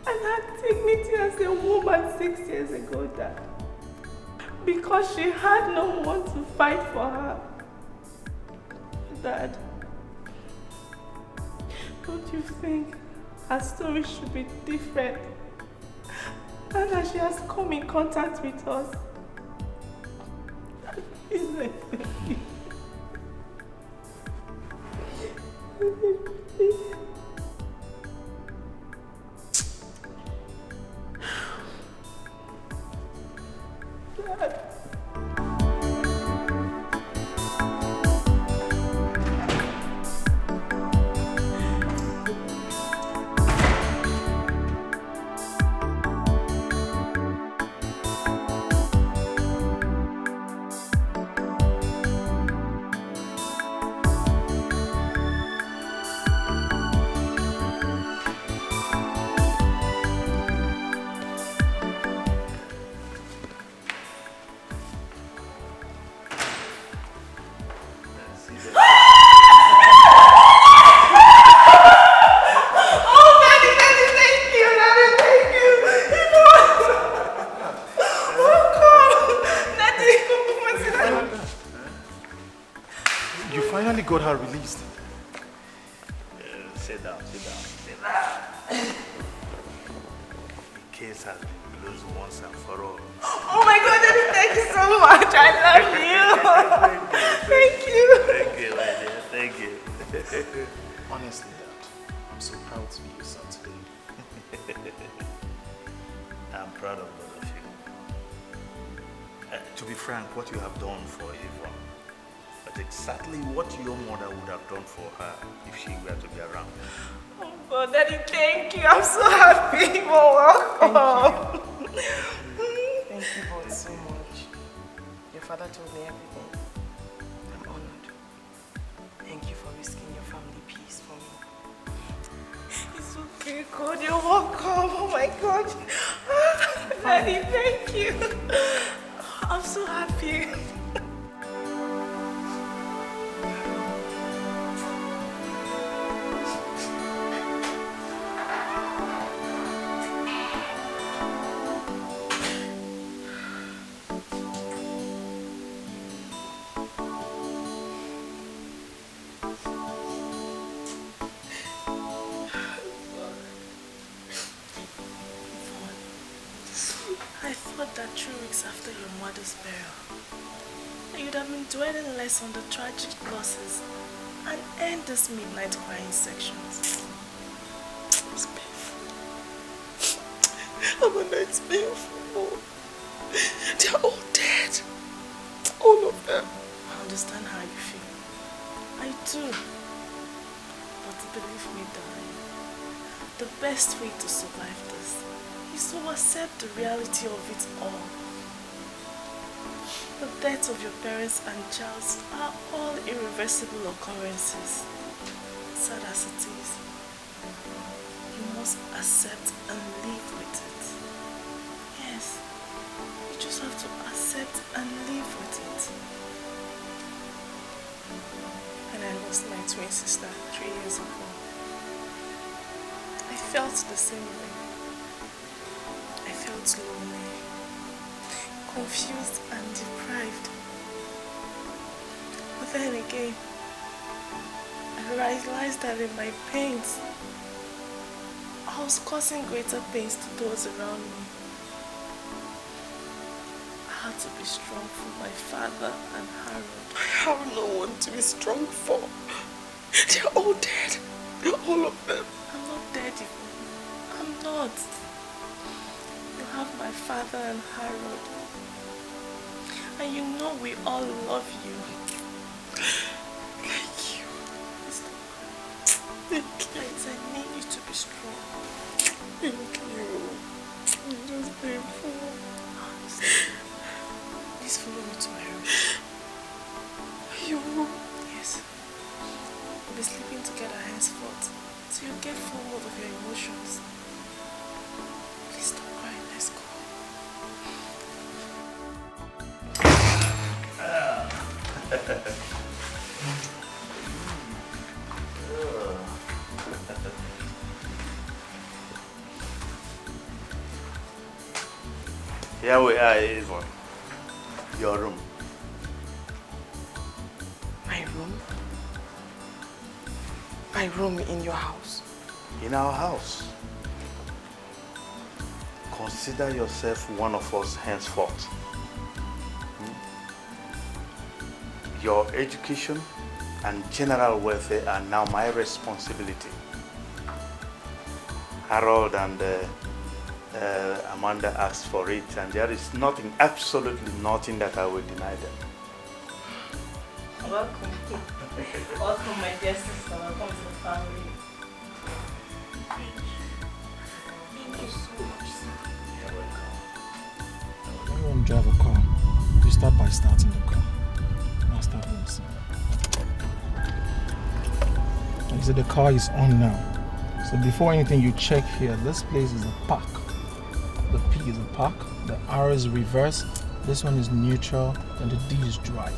and her dignity as a woman 6 years ago, Dad. Because she had no one to fight for her. Dad, don't you think her story should be different now that she has come in contact with us? Isn't it? sit down, sit down. Sit down. The case has been closed once and for all. Oh my God, Daddy, thank you so much. I love you. Thank you. Thank you, my dear. Thank you. Honestly, Dad, I'm so proud to be your son today. I'm proud of both of you. To be frank, what you have done for Yvonne, but exactly what your mother would have done for her if she were to be around. Oh God, Daddy, thank you. I'm so happy. You're welcome. Thank you both so much. Your father told me everything. I'm honored. Thank you for risking your family peace for me. It's okay, God. You're welcome. Oh my God. Daddy, thank you. I'm so happy. I thought that 3 weeks after your mother's burial, you'd have been dwelling less on the tragic losses and end this midnight crying sections. It's painful. Amanda, it's painful. They're all dead. All of them. I understand how you feel. I do. But believe me, darling, the best way to survive this is to accept the reality of it all. The deaths of your parents and Charles are all irreversible occurrences. Sad as it is, you must accept and live with it. Yes, you just have to accept and live with it. When I lost my twin sister 3 years ago, I felt the same way. I felt lonely, confused and deprived. But then again, I realized that in my pains, I was causing greater pains to those around me. I had to be strong for my father and Harold. I have no one to be strong for. They're all dead. All of them. I'm not dead, Yvonne. I'm not. You have my father and Harold. And you know we all love you. Thank you. Thank you. I need you to be strong. Thank you. It's just painful. Please follow me to my room. You? Yes. We'll be sleeping together henceforth, so you get full hold of your emotions. Please stop crying. Let's go. Here we are, Yvonne. Your room. My room? My room in your house? In our house. Consider yourself one of us henceforth. Your education and general welfare are now my responsibility. Harold and Amanda asked for it, and there is nothing, absolutely nothing that I will deny them. Welcome. Welcome, my dear sister. Welcome to the family. Thank you so much, sir. You're welcome. When you want to drive a car, you start by starting the car. Now start racing. You see the car is on now. So before anything you check here, this place is a park. The P is a park, the R is reverse, this one is neutral, and the D is drive.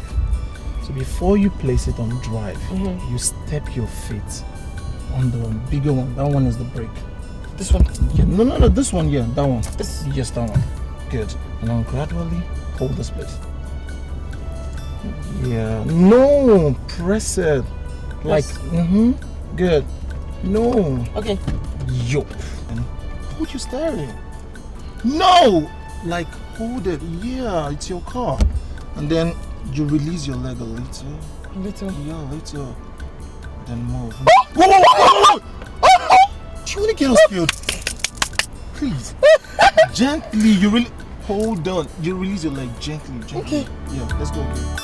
So before you place it on drive, you step your feet on the bigger one. That one is the brake. This one? Yeah, no, this one, yeah, that one. Yes, that one. Good. And now gradually hold this place. Yeah, no, press it. Like, good. No. Okay. Yo. Hold your steering. No! Like, hold it. Yeah, it's your car. And then you release your leg a little. A little? Yeah, a little. Then move. Whoa, whoa, whoa, whoa! Do you want to get us killed? Please. Gently. You really... Hold on. You release your leg gently. Okay. Yeah, let's go again.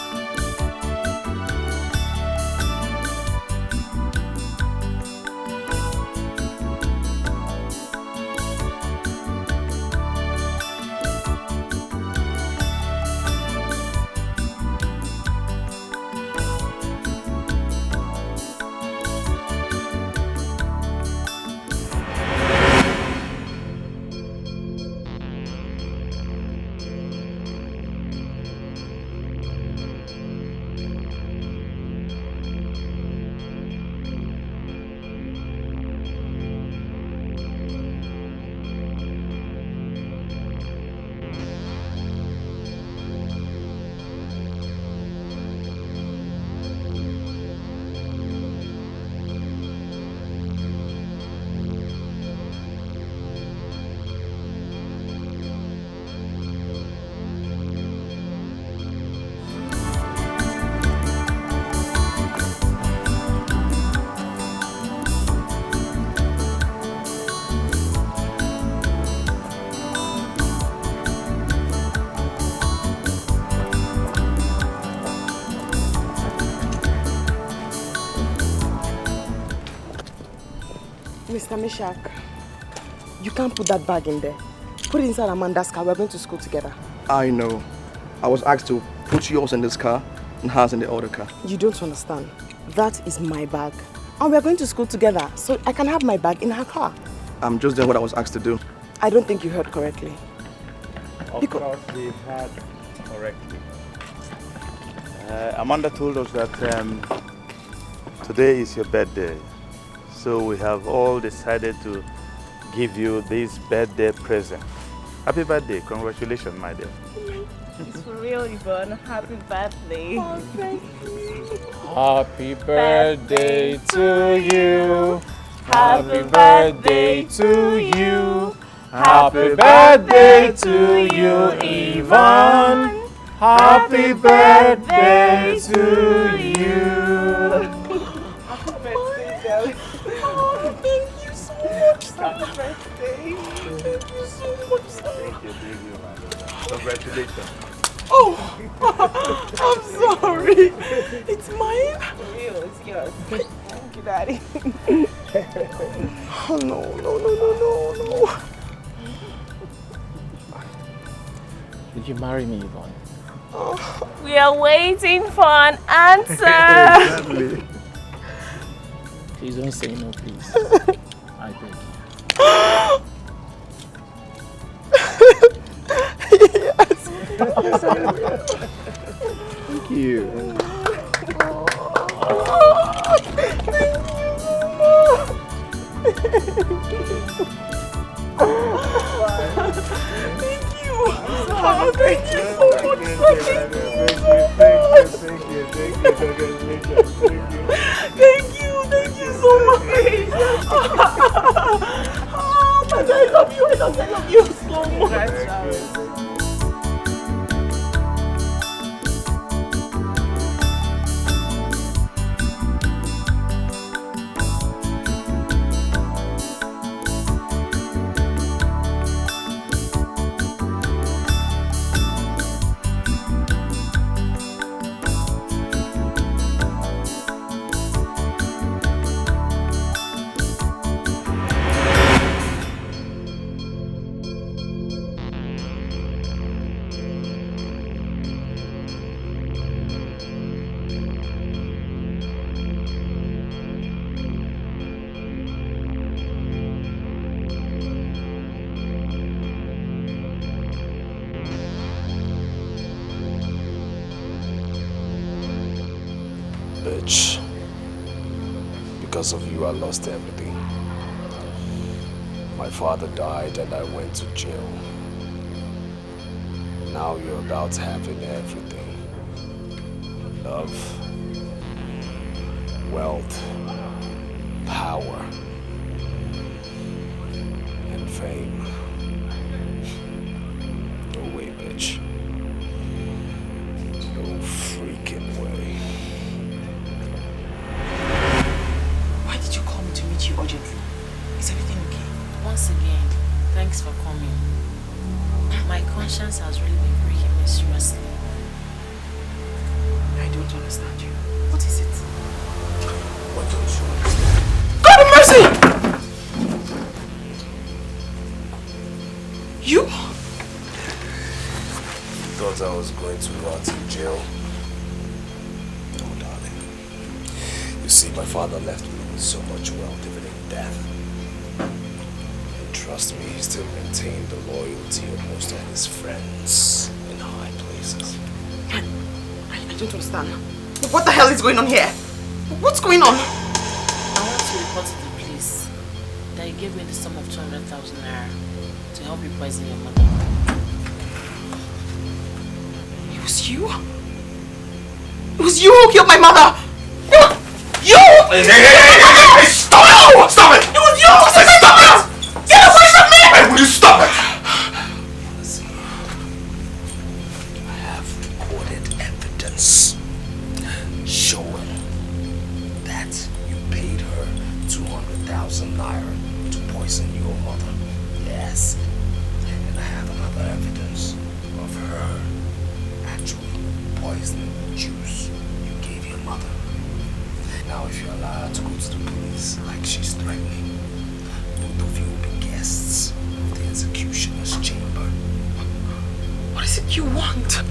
Mr. Mishak, you can't put that bag in there. Put it inside Amanda's car. We're going to school together. I know. I was asked to put yours in this car and hers in the other car. You don't understand. That is my bag. And we're going to school together, so I can have my bag in her car. I'm just doing what I was asked to do. I don't think you heard correctly. Of course, we heard correctly. Amanda told us that today is your birthday. So we have all decided to give you this birthday present. Happy birthday. Congratulations, my dear. It's for real, Yvonne. Happy birthday. Oh, thank you. Happy birthday to you. Happy birthday to you. Happy birthday to you, Yvonne. Happy birthday to you. Happy birthday, darling. Oh, thank you so much. Happy birthday. Thank you so much. Thank you, my brother. Congratulations. Oh, I'm sorry. It's mine? For real, it's yours. Thank you, Daddy. Oh, no. Will you marry me, Yvonne? Oh, we are waiting for an answer. Exactly. Please don't say no, please. I beg you. Yes. Thank you. Thank you so much. Thank you so much. Oh, I love you. I love you so much. Bitch. Because of you, I lost everything. My father died and I went to jail. Now you're about having everything. Love, wealth, power. Once again, thanks for coming. My conscience has really been breaking me seriously. I don't understand you. What is it? What don't you understand? God have mercy! You? Thought I was going to rot in jail. No, darling. You see, my father left me with so much wealth, even in death. And trust me, he still maintained the loyalty of most of his friends in high places. I don't understand. What the hell is going on here? What's going on? I want to report to the police that you gave me the sum of 200,000 naira to help you poison your mother. It was you? It was you who killed my mother! You! Hey, stop it! Stop it! It was you! Stop it! Get away from me! Hey, will you stop it? I have recorded evidence showing that you paid her 200,000 naira to poison your mother. Yes. And I have another evidence of her actually poisoning the juice you gave your mother. Now if you allow her to go to the police like she's threatening, both of you will be guests of the executioner's chamber. What is it you want?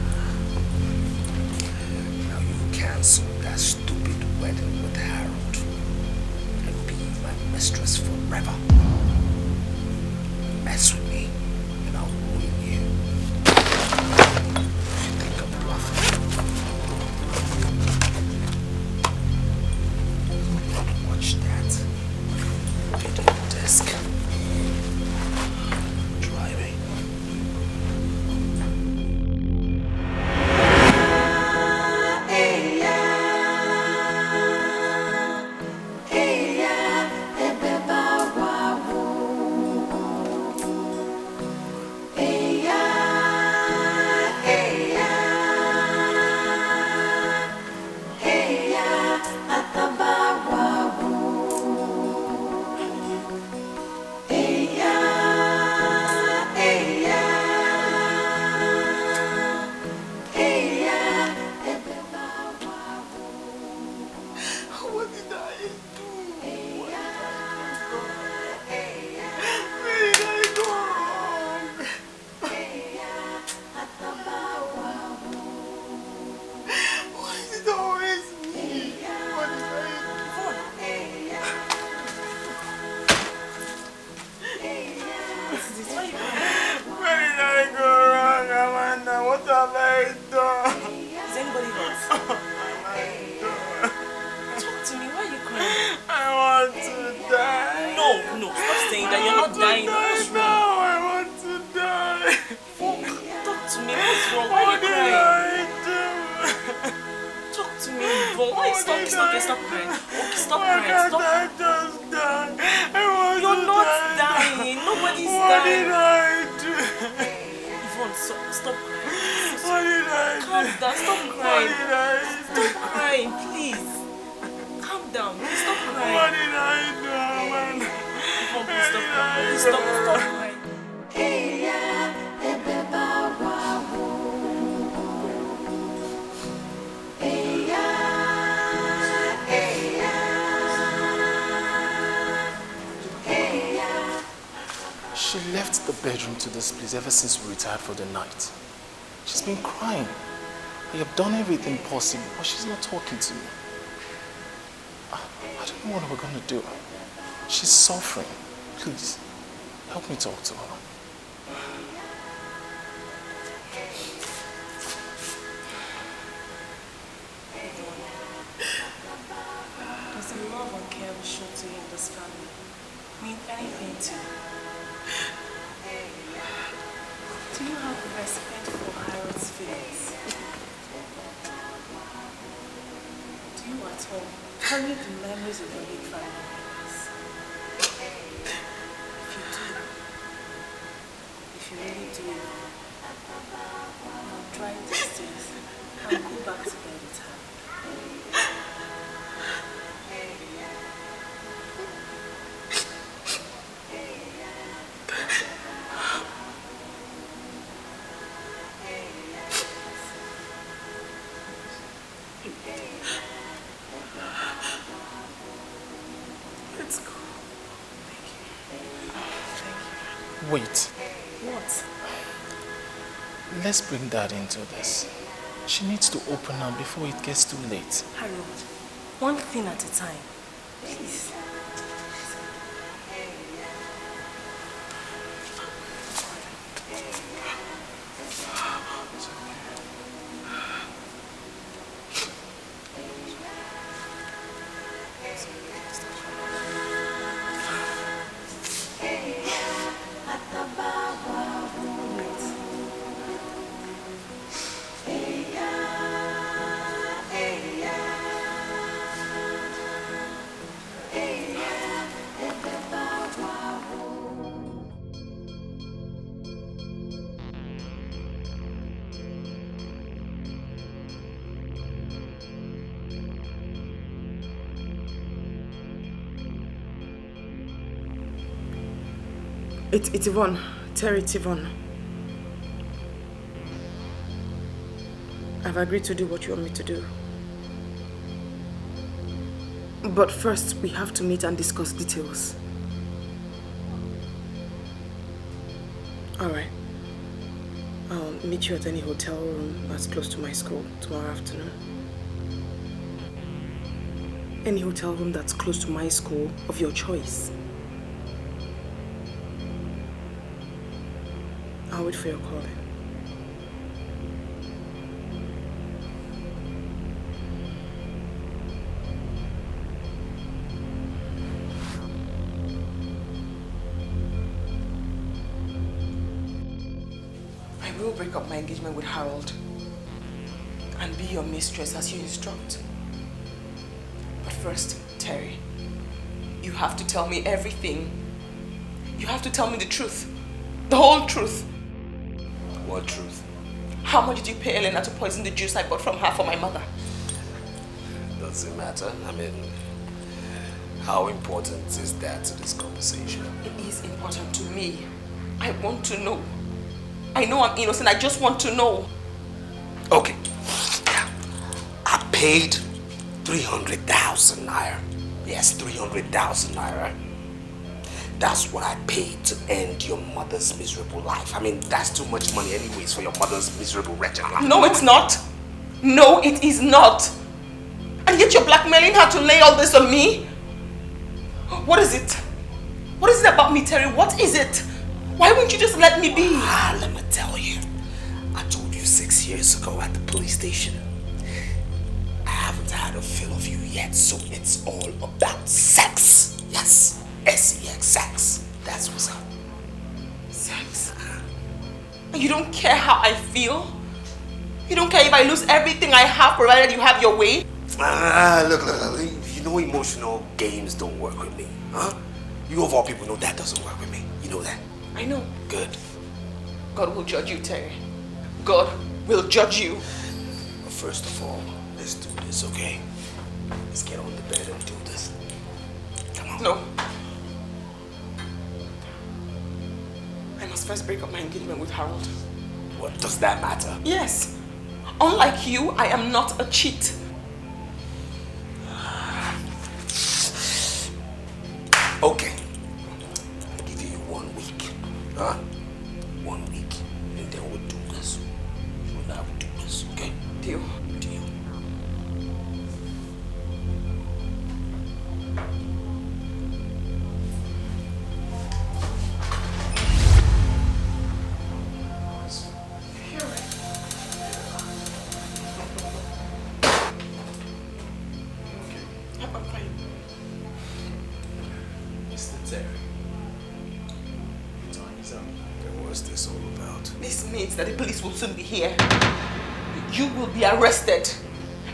Now you cancel that stupid wedding with Harold and be my mistress forever. Mess with me and I'll ruin you. You think I'm bluffing? Watch that video disc. Driving. What did I do? Where did I go wrong? Why is it always me? What did I Where did I go wrong, Amanda? What have I done? Is anybody hurt? Talk to me, why are you crying? I want to die. No, stop saying that. You're not dying. What's wrong? No, I want to die. Talk to me, what's wrong? Why are you crying? Talk to me, Yvonne. Why? Stop crying. Okay, stop crying. Stop. I just die? You're not dying. Nobody's dying. What did I do? Yvonne, stop crying. What did I do? Calm down. Stop crying. What did I do? Stop crying, please. Calm down. Please stop crying. What did I do, Amanda? Yvonne, please stop crying. Please stop crying. She left the bedroom to this place ever since we retired for the night. She's been crying. I have done everything possible, but she's not talking to me. I don't know what we're going to do. She's suffering. Please, help me talk to her. Does the love and care we show to you in this family mean anything to you? Do you have respect for Harold's feelings? Do you at all carry the memories of your late family members? If you really do it, dry these tears and go back to bed with her. Wait. What? Let's bring Dad into this. She needs to open up before it gets too late. Harold, one thing at a time. Please. It's Yvonne. Terry, it's Yvonne. I've agreed to do what you want me to do. But first, we have to meet and discuss details. Alright. I'll meet you at any hotel room that's close to my school tomorrow afternoon. Any hotel room that's close to my school of your choice. I'll wait for your call then. I will break up my engagement with Harold and be your mistress as you instruct. But first, Terry, you have to tell me everything. You have to tell me the truth. The whole truth. What truth? How much did you pay Elena to poison the juice I bought from her for my mother? Does it matter? I mean, how important is that to this conversation? It is important to me. I want to know. I know I'm innocent. I just want to know. Okay. I paid 300,000 naira. Yes, 300,000 naira. That's what I paid to end your mother's miserable life. I mean, that's too much money anyways for your mother's miserable wretched life. No, it's not. No, it is not. And yet you're blackmailing her to lay all this on me? What is it? What is it about me, Terry? What is it? Why won't you just let me be? Let me tell you. I told you 6 years ago at the police station. I haven't had a feel of you yet, so it's all about sex. Yes. S-E-X, sex. That's what's up. Sex? And you don't care how I feel? You don't care if I lose everything I have provided you have your way? Look, you know emotional games don't work with me, huh? You of all people know that doesn't work with me. You know that? I know. Good. God will judge you, Terry. God will judge you. But first of all, let's do this, okay? Let's get on the bed and do this. Come on. No. I must first break up my engagement with Harold. What, does that matter? Yes. Unlike you, I am not a cheat. Okay. I'll give you 1 week. Huh? 1 week. And then we'll do this. You and I will do this, okay? Deal. Deal. That the police will soon be here. You will be arrested.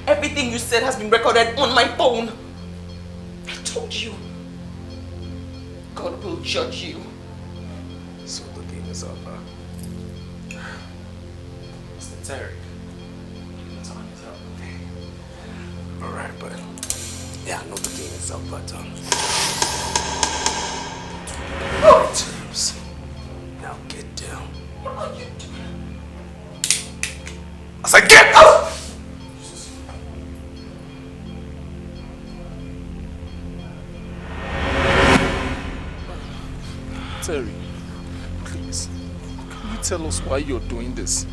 Everything you said has been recorded on my phone. I told you. God will judge you. So the game is up, huh? Mr. Terry, the time is up. Alright, but yeah, I know the game is up, but terms. Now get down. What are you doing? I said, get out! Terry, tell us why you're doing this?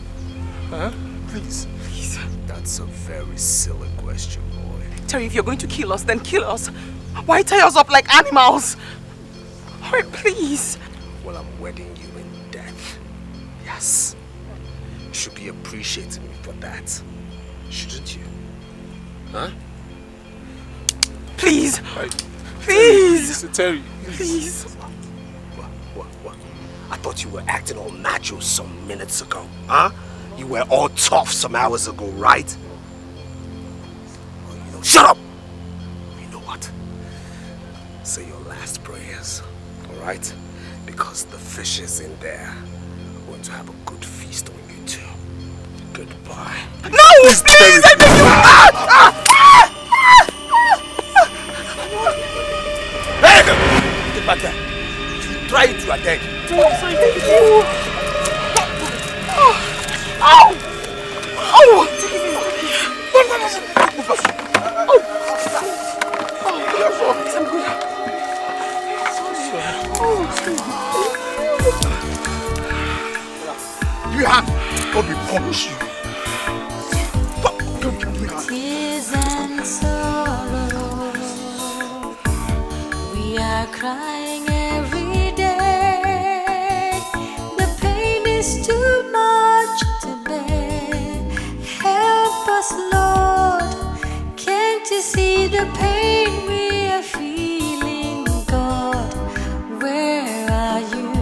Huh? Please. Please. That's a very silly question, boy. Terry, if you're going to kill us, then kill us. Why tie us up like animals? Alright, please. Well, I'm wedding you in death. Yes. You should be appreciating me for that. Shouldn't you? Huh? Please. Please. Terry. Please. What? I thought you were acting all macho some minutes ago. Huh? You were all tough some hours ago, right? Well, you know, shut up! You know what? Say your last prayers, alright? Because the fish is in there. We're going to have a good feast on you two. Goodbye. No! Please! I beg you! Hey! Get back there. If you try it, you are dead. Ow! Oh! You have God will punish you. Tears and sorrow, we are crying every day. The pain is too much to bear. Help us, Lord. Can't you see the pain we are feeling, God? Where are you?